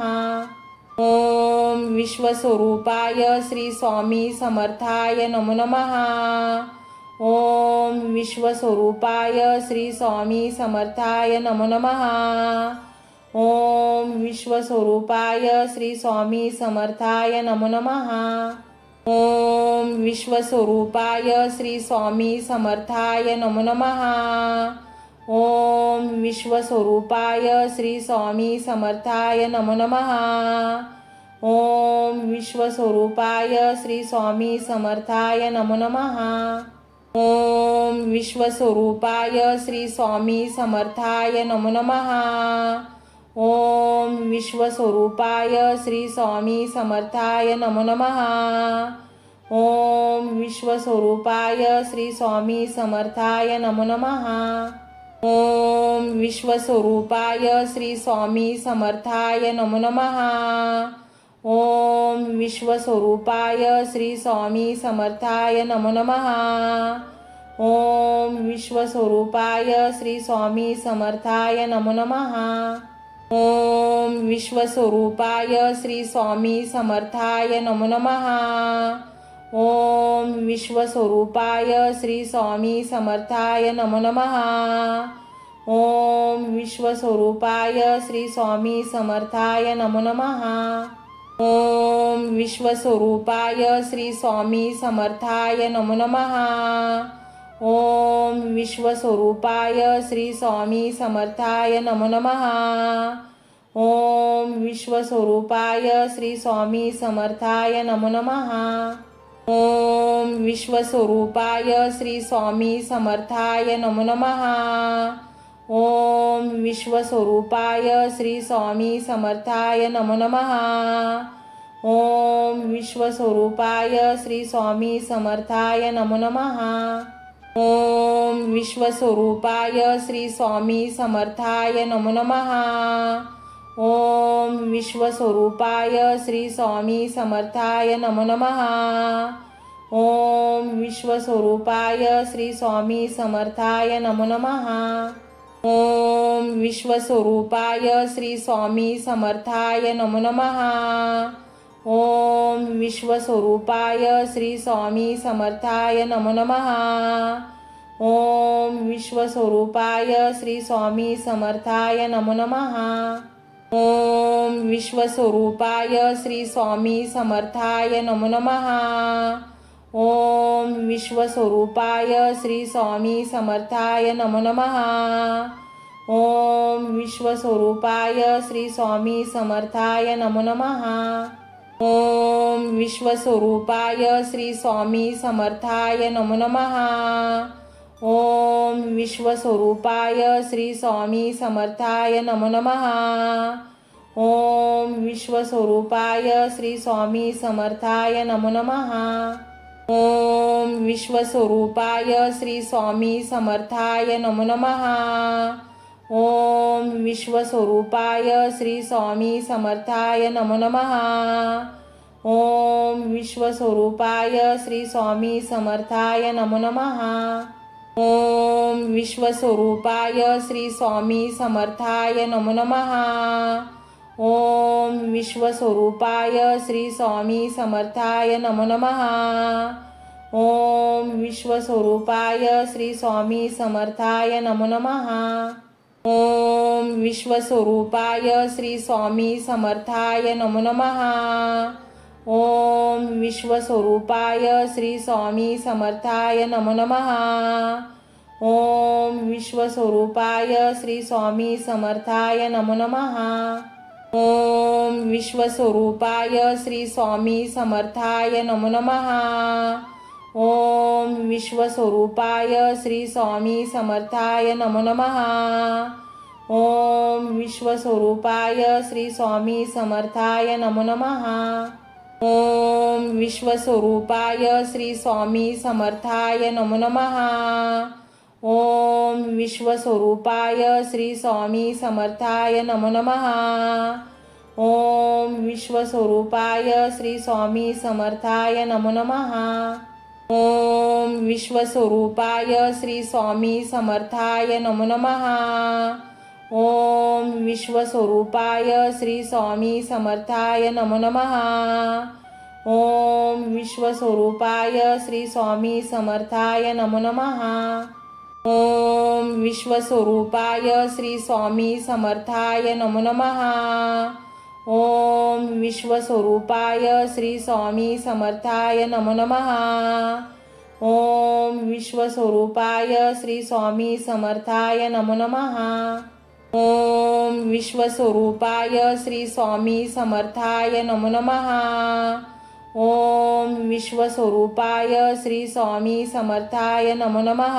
ओम विश्वस्वरूपाय श्री स्वामी समर्थाय नमो नमः। ओम विश्वस्वरूपाय श्री स्वामी समर्थाय नमो नमः। ओम विश्वस्वरूपाय श्री स्वामी समर्थाय नमो नमः। ओम विश्वस्वरूपाय श्री स्वामी समर्थाय नमो नमः। ओम विश्वस्वरूपाय श्री स्वामी समर्थाय नमो नमः। ओम विश्वस्वरूपाय श्री स्वामी समर्थाय नमो नमः। ओम विश्वस्वरूपाय श्री स्वामी समर्थाय नमो नमः। ओम विश्वस्वरूपाय श्री स्वामी समर्थाय नमो नमः। ओम विश्वस्वरूपाय श्री स्वामी समर्थाय नमो नमः। ओम विश्वस्वरूपाय श्री स्वामी समर्थाय नमो नमः। ओम विश्वस्वरूपाय श्री स्वामी समर्थाय नमो नमः। ओम विश्वस्वरूपाय श्री स्वामी समर्थाय नमो नमः। ओम विश्वस्वरूपाय श्री स्वामी समर्थाय नमो नमः। ओम विश्वस्वरूपाय श्री स्वामी समर्थाय नमो नमः। ओम विश्वस्वरूपाय श्री स्वामी समर्थाय नमो नमः। ओम विश्वस्वरूपाय श्री स्वामी समर्थाय नमो नमः। ओम विश्वस्वरूपाय श्री स्वामी समर्थाय नमो नमः। ओम विश्वस्वरूपाय श्री स्वामी समर्थाय नमो नमः। ओम विश्वस्वरूपाय श्री स्वामी समर्थाय नमो नमः। ओम विश्वस्वरूपाय श्री स्वामी समर्थाय नमो नमः। ओम विश्वस्वरूपाय श्री स्वामी समर्थाय नमो नमः। ओम विश्वस्वरूपाय श्री स्वामी समर्थाय नमो नमः। ओम विश्वस्वरूपाय श्री स्वामी समर्थाय नमो नमः। ओम विश्वस्वरूपाय श्री स्वामी समर्थाय नमो नमः। ओम विश्वस्वरूपाय श्री स्वामी समर्थाय नमो नमः। ओम विश्वस्वरूपाय श्री स्वामी समर्थाय नमो नमः। ओम विश्वस्वरूपाय श्री स्वामी समर्थाय नमो नमः। ओम विश्वस्वरूपाय श्री स्वामी समर्थाय नमो नमः। ओम विश्वस्वरूपाय श्री स्वामी समर्थाय नमो नमः। ओम विश्वस्वरूपाय श्री स्वामी समर्थाय नमो नमः। ओम विश्वस्वरूपाय श्री स्वामी समर्थाय नमो नमः। ओम विश्वस्वरूपाय श्री स्वामी समर्थाय नमो नमः। ओम विश्वस्वरूपाय श्री स्वामी समर्थाय नमो नमः। ओम विश्वस्वरूपाय श्री स्वामी समर्थाय नमो नमः। ओम विश्वस्वरूपाय श्री स्वामी समर्थाय नमो नमः। ओम विश्वस्वरूपाय श्री स्वामी समर्थाय नमो नमः। ओम विश्वस्वरूपाय श्री स्वामी समर्थाय नमो नमः। ओम विश्वस्वरूपाय श्री स्वामी समर्थाय नमो नमः। ओम विश्वस्वरूपाय श्री स्वामी समर्थाय नमो नमः। ओम विश्वस्वरूपाय श्री स्वामी समर्थाय नमो नमः। ओम विश्वस्वरूपाय श्री स्वामी समर्थाय नमो नमः। ओम विश्वस्वरूपाय श्री स्वामी समर्थाय नमो नमः। ओम विश्वस्वरूपाय श्री स्वामी समर्थाय नमो नमः। ओम विश्वस्वरूपाय श्री स्वामी समर्थाय नमो नमः। ओम विश्वस्वरूपाय श्री स्वामी समर्थाय नमो नमः। ओम विश्वस्वरूपाय श्री स्वामी समर्थाय नमो नमः। ओम विश्वस्वरूपाय श्री स्वामी समर्थाय नमो नमः। ओम विश्वस्वरूपाय श्री स्वामी समर्थाय नमो नमः। ओम विश्वस्वरूपाय श्री स्वामी समर्थाय नमो नमः। ओम विश्वस्वरूपाय श्री स्वामी समर्थाय नमो नमः। ओम विश्वस्वरूपाय श्री स्वामी समर्थाय नमो नमः। ओम विश्वस्वरूपाय श्री स्वामी समर्थाय नमो नमः। ओम विश्वस्वरूपाय श्री स्वामी समर्थाय नमो नमः। ओम विश्वस्वरूपाय श्री स्वामी समर्थाय नमो नमः। ओम विश्वस्वरूपाय श्री स्वामी समर्थाय नमो नमः। ओम विश्वस्वरूपाय श्री स्वामी समर्थाय नमो नमः।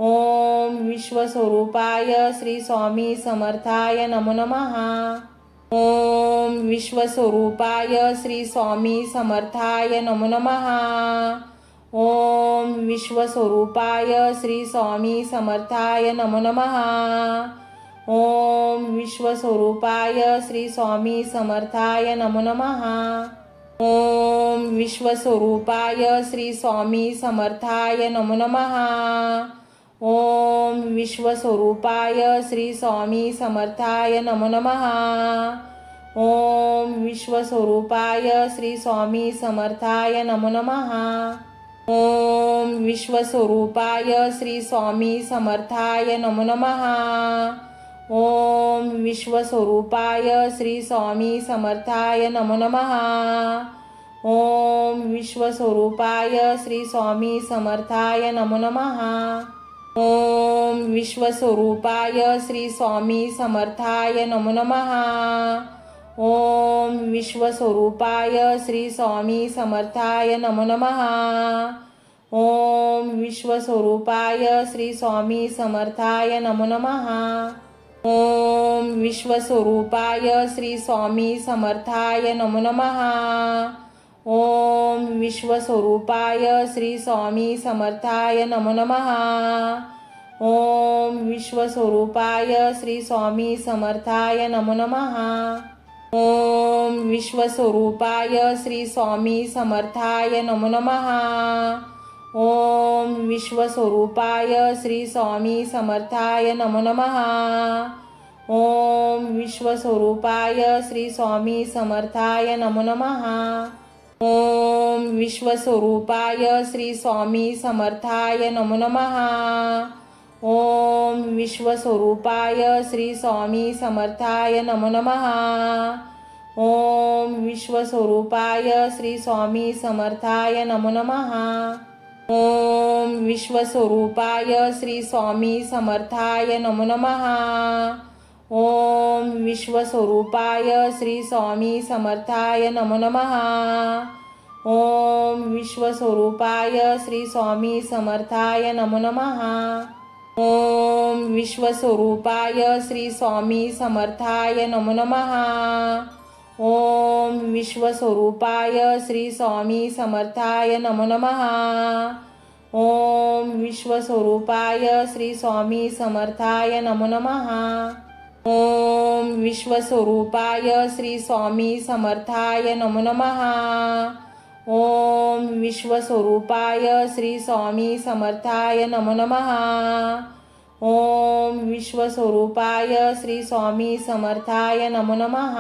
ओम विश्वस्वरूपाय श्री स्वामी समर्थाय नमो नमः। ओम विश्वस्वरूपाय श्री स्वामी समर्थाय नमो नमः। ओम विश्वस्वरूपाय श्री स्वामी समर्थाय नमो नमः। ओम विश्वस्वरूपाय श्री स्वामी समर्थाय नमो नमः। ओम विश्वस्वरूपाय श्री स्वामी समर्थाय नमो नमः। ओम विश्वस्वरूपाय श्री स्वामी समर्थाय नमो नमः। ओम विश्वस्वरूपाय श्री स्वामी समर्थाय नमो नमः। ओम विश्वस्वरूपाय श्री स्वामी समर्थाय नमो नमः। ओम विश्वस्वरूपाय श्री स्वामी समर्थाय नमो नमः। ओम विश्वस्वरूपाय श्री स्वामी समर्थाय नमो नमः। ओम विश्वस्वरूपाय श्री स्वामी समर्थाय नमो नमः। ओम विश्वस्वरूपाय श्री स्वामी समर्थाय नमो नमः। ओम विश्वस्वरूपाय श्री स्वामी समर्थाय नमो नमः। ओम विश्वस्वरूपाय श्री स्वामी समर्थाय नमो नमः। ओम विश्वस्वरूपाय श्री स्वामी समर्थाय नमो नमः। ओम विश्वस्वरूपाय श्री स्वामी समर्थाय नमो नमः। ओम विश्वस्वरूपाय श्री स्वामी समर्थाय नमो नमः। ओम विश्वस्वरूपाय श्री स्वामी समर्थाय नमो नमः। ओम विश्वस्वरूपाय श्री स्वामी समर्थाय नमो नमः। ओम विश्वस्वरूपाय श्री स्वामी समर्थाय नमो नमः। ओम विश्वस्वरूपाय श्री स्वामी समर्थाय नमो नमः। ओम विश्वस्वरूपाय श्री स्वामी समर्थाय नमो नमः। ओम विश्वस्वरूपाय श्री स्वामी समर्थाय नमो नमः। ओम विश्वस्वरूपाय श्री स्वामी समर्थाय नमो नमः। ओम विश्वस्वरूपाय श्री स्वामी समर्थाय नमो नमः। ओम विश्वस्वरूपाय श्री स्वामी समर्थाय नमो नमः। ओम विश्वस्वरूपाय श्री स्वामी समर्थाय नमो नमः। ओम विश्वस्वरूपाय श्री स्वामी समर्थाय नमो नमः। ओम विश्वस्वरूपाय श्री स्वामी समर्थाय नमो नमः। ओम विश्वस्वरूपाय श्री स्वामी समर्थाय नमो नमः। ओम विश्वस्वरूपाय श्री स्वामी समर्थाय नमो नमः।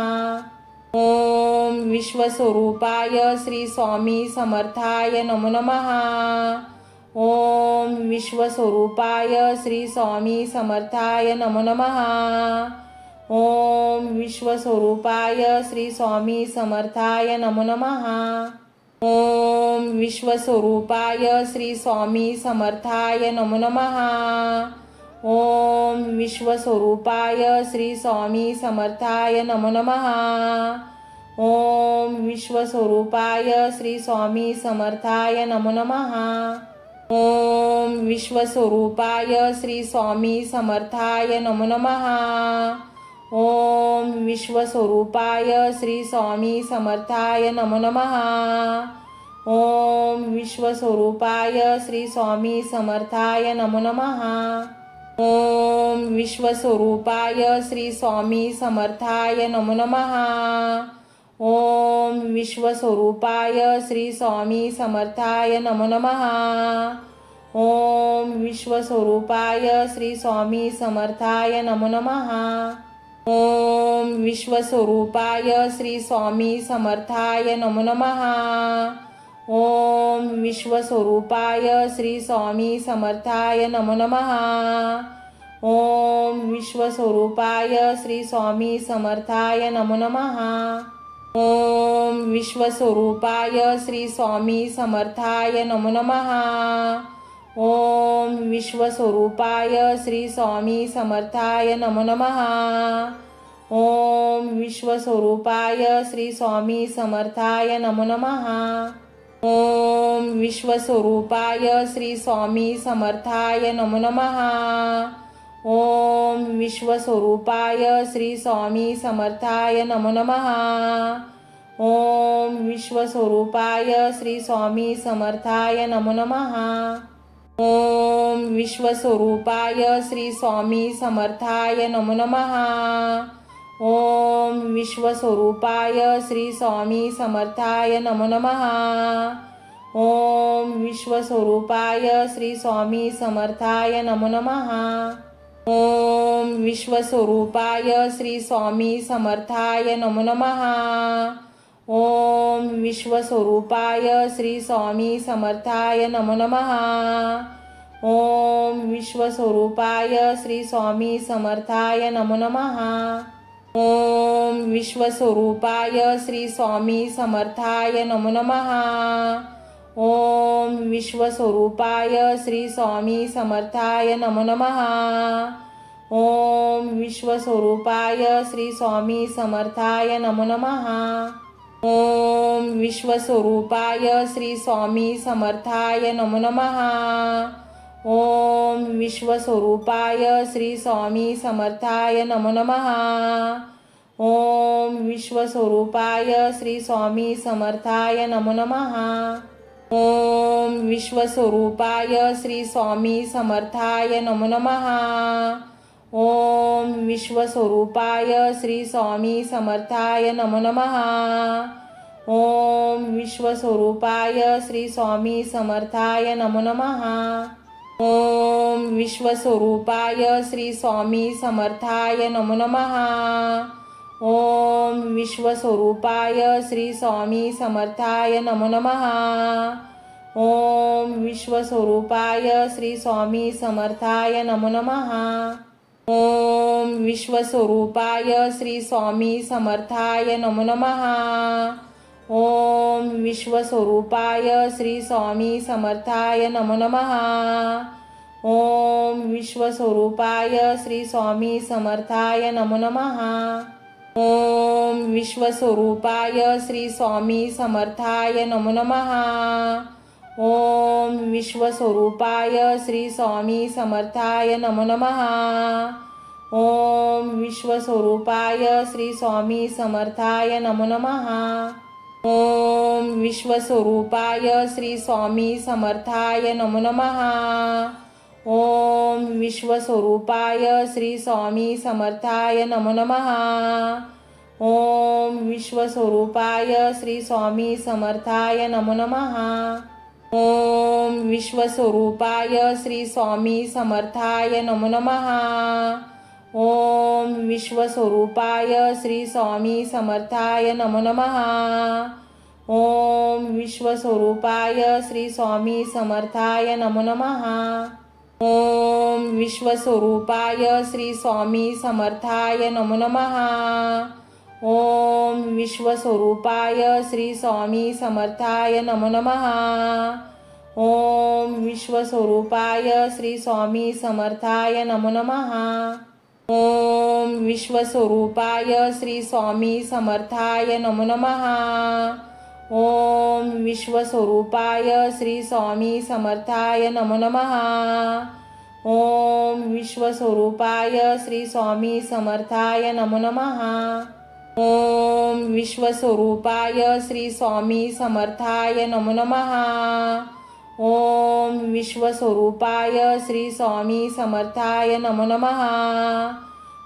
ओम विश्वस्वरूपाय श्री स्वामी समर्थाय नमो नमः। ओम विश्वस्वरूपाय श्री स्वामी समर्थाय नमो नमः। ओम विश्वस्वरूपाय श्री स्वामी समर्थाय नमो नमः। ओम विश्वस्वरूपाय श्री स्वामी समर्थाय नमो नमः। ओम विश्वस्वरूपाय श्री स्वामी समर्थाय नमो नमः। ओम विश्वस्वरूपाय श्री स्वामी समर्थाय नमो नमः। ओम विश्वस्वरूपाय श्री स्वामी समर्थाय नमो नमः। ओम विश्वस्वरूपाय श्री स्वामी समर्थाय नमो नमः। ओम विश्वस्वरूपाय श्री स्वामी समर्थाय नमो नमः। ओम विश्वस्वरूपाय श्री स्वामी समर्थाय नमो नमः। ओम विश्वस्वरूपाय श्री स्वामी समर्थाय नमो नमः। ओम विश्वस्वरूपाय श्री स्वामी समर्थाय नमो नमः। ओम विश्वस्वरूपाय श्री स्वामी समर्थाय नमो नमः। ओम विश्वस्वरूपाय श्री स्वामी समर्थाय नमो नमः। ओम विश्वस्वरूपाय श्री स्वामी समर्थाय नमो नमः। ओम विश्वस्वरूपाय श्री स्वामी समर्थाय नमो नमः। ओम विश्वस्वरूपाय श्री स्वामी समर्थाय नमो नमः। ओम विश्वस्वरूपाय श्री स्वामी समर्थाय नमो नमः। ओम विश्वस्वरूपाय श्री स्वामी समर्थाय नमो नमः। ओम विश्वस्वरूपाय श्री स्वामी समर्थाय नमो नमः। ओम विश्वस्वरूपाय श्री स्वामी समर्थाय नमो नमः। ओम विश्वस्वरूपाय श्री स्वामी समर्थाय नमो नमः। ओम विश्वस्वरूपाय श्री स्वामी समर्थाय नमो नमः। ओम विश्वस्वरूपाय श्री स्वामी समर्थाय नमो नमः। ओम विश्वस्वरूपाय श्री स्वामी समर्थाय नमो नमः। ओम विश्वस्वरूपाय श्री स्वामी समर्थाय नमो नमः। ओम विश्वस्वरूपाय श्री स्वामी समर्थाय नमो नमः। ओम विश्वस्वरूपाय श्री स्वामी समर्थाय नमो नमः। ओम विश्वस्वरूपाय श्री स्वामी समर्थाय नमो नमः। ओम विश्वस्वरूपाय श्री स्वामी समर्थाय नमो नमः। ओम विश्वस्वरूपाय श्री स्वामी समर्थाय नमो नमः। ओम विश्वस्वरूपाय श्री स्वामी समर्थाय नमो नमः। ओम विश्वस्वरूपाय श्री स्वामी समर्थाय नमो नमः। ओम विश्वस्वरूपाय श्री स्वामी समर्थाय नमो नमः। ओम विश्वस्वरूपाय श्री स्वामी समर्थाय नमो नमः। ओम विश्वस्वरूपाय श्री स्वामी समर्थाय नमो नमः। ओम विश्वस्वरूपाय श्री स्वामी समर्थाय नमो नमः। ओम विश्वस्वरूपाय श्री स्वामी समर्थाय नमो नमः। ओम विश्वस्वरूपाय श्री स्वामी समर्थाय नमो नमः। ओम विश्वस्वरूपाय श्री स्वामी समर्थाय नमो नमः। ओम विश्वस्वरूपाय श्री स्वामी समर्थाय नमो नमः। ओम विश्वस्वरूपाय श्री स्वामी समर्थाय नमो नमः। ओम विश्वस्वरूपाय श्री स्वामी समर्थाय नमो नमः। ओम विश्वस्वरूपाय श्री स्वामी समर्थाय नमो नमः। ओम विश्वस्वरूपाय श्री स्वामी समर्थाय नमो नमः। ओम विश्वस्वरूपाय श्री स्वामी समर्थाय नमो नमः। ओम विश्वस्वरूपाय श्री स्वामी समर्थाय नमो नमः। ओम विश्वस्वरूपाय श्री स्वामी समर्थाय नमो नमः। ओम विश्वस्वरूपाय श्री स्वामी समर्थाय नमो नमः। ओम विश्वस्वरूपाय श्री स्वामी समर्थाय नमो नमः। ओम विश्वस्वरूपाय श्री स्वामी समर्थाय नमो नमः। ओम विश्वस्वरूपाय श्री स्वामी समर्थाय नमो नमः। ओम विश्वस्वरूपाय श्री स्वामी समर्थाय नमो नमः। ओम विश्वस्वरूपाय श्री स्वामी समर्थाय नमो नमः। ओम विश्वस्वरूपाय श्री स्वामी समर्थाय नमो नमः। ओम विश्वस्वरूपाय श्री स्वामी समर्थाय नमो नमः। ओम विश्वस्वरूपाय श्री स्वामी समर्थाय नमो नमः। ओम विश्वस्वरूपाय श्री स्वामी समर्थाय नमो नमः। ओम विश्वस्वरूपाय श्री स्वामी समर्थाय नमो नमः।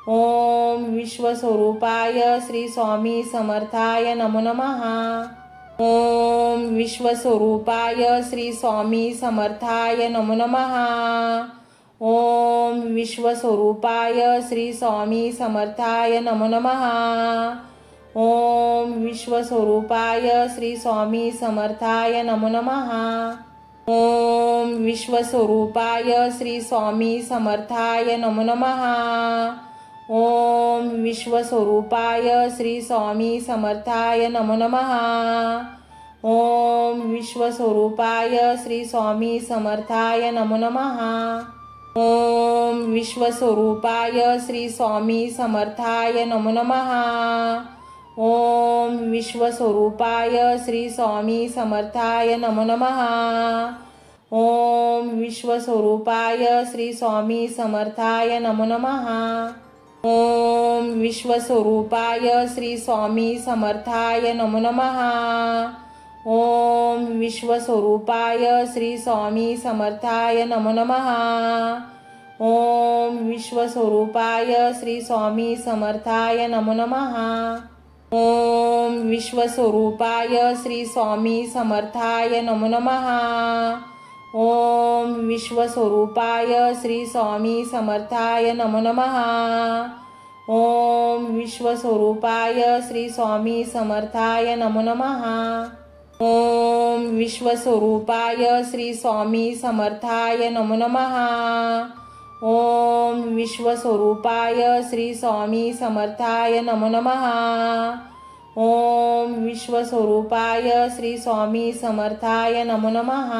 ओम विश्वस्वरूपाय श्री स्वामी समर्थाय नमो नमः। ओम विश्वस्वरूपाय श्री स्वामी समर्थाय नमो नमः। ओम विश्वस्वरूपाय श्री स्वामी समर्थाय नमो नमः। ओम विश्वस्वरूपाय श्री स्वामी समर्थाय नमो नमः। ओम विश्वस्वरूपाय श्री स्वामी समर्थाय नमो नमः। ओम विश्वस्वरूपाय श्री स्वामी समर्थाय नमो नमः। ओम विश्वस्वरूपाय श्री स्वामी समर्थाय नमो नमः। ओम विश्वस्वरूपाय श्री स्वामी समर्थाय नमो नमः। ओम विश्वस्वरूपाय श्री स्वामी समर्थाय नमो नमः। ओम विश्वस्वरूपाय श्री स्वामी समर्थाय नमो नमः। ओम विश्वस्वरूपाय श्री स्वामी समर्थाय नमो नमः। ओम विश्वस्वरूपाय श्री स्वामी समर्थाय नमो नमः। ओम विश्वस्वरूपाय श्री स्वामी समर्थाय नमो नमः। ओम विश्वस्वरूपाय श्री स्वामी समर्थाय नमो नमः। ओम विश्वस्वरूपाय श्री स्वामी समर्थाय नमो नमः। ओम विश्वस्वरूपाय श्री स्वामी समर्थाय नमो नमः। ओम विश्वस्वरूपाय श्री स्वामी समर्थाय नमो नमः। ओम विश्वस्वरूपाय श्री स्वामी समर्थाय नमो नमः। ओम विश्वस्वरूपाय श्री स्वामी समर्थाय नमो नमः।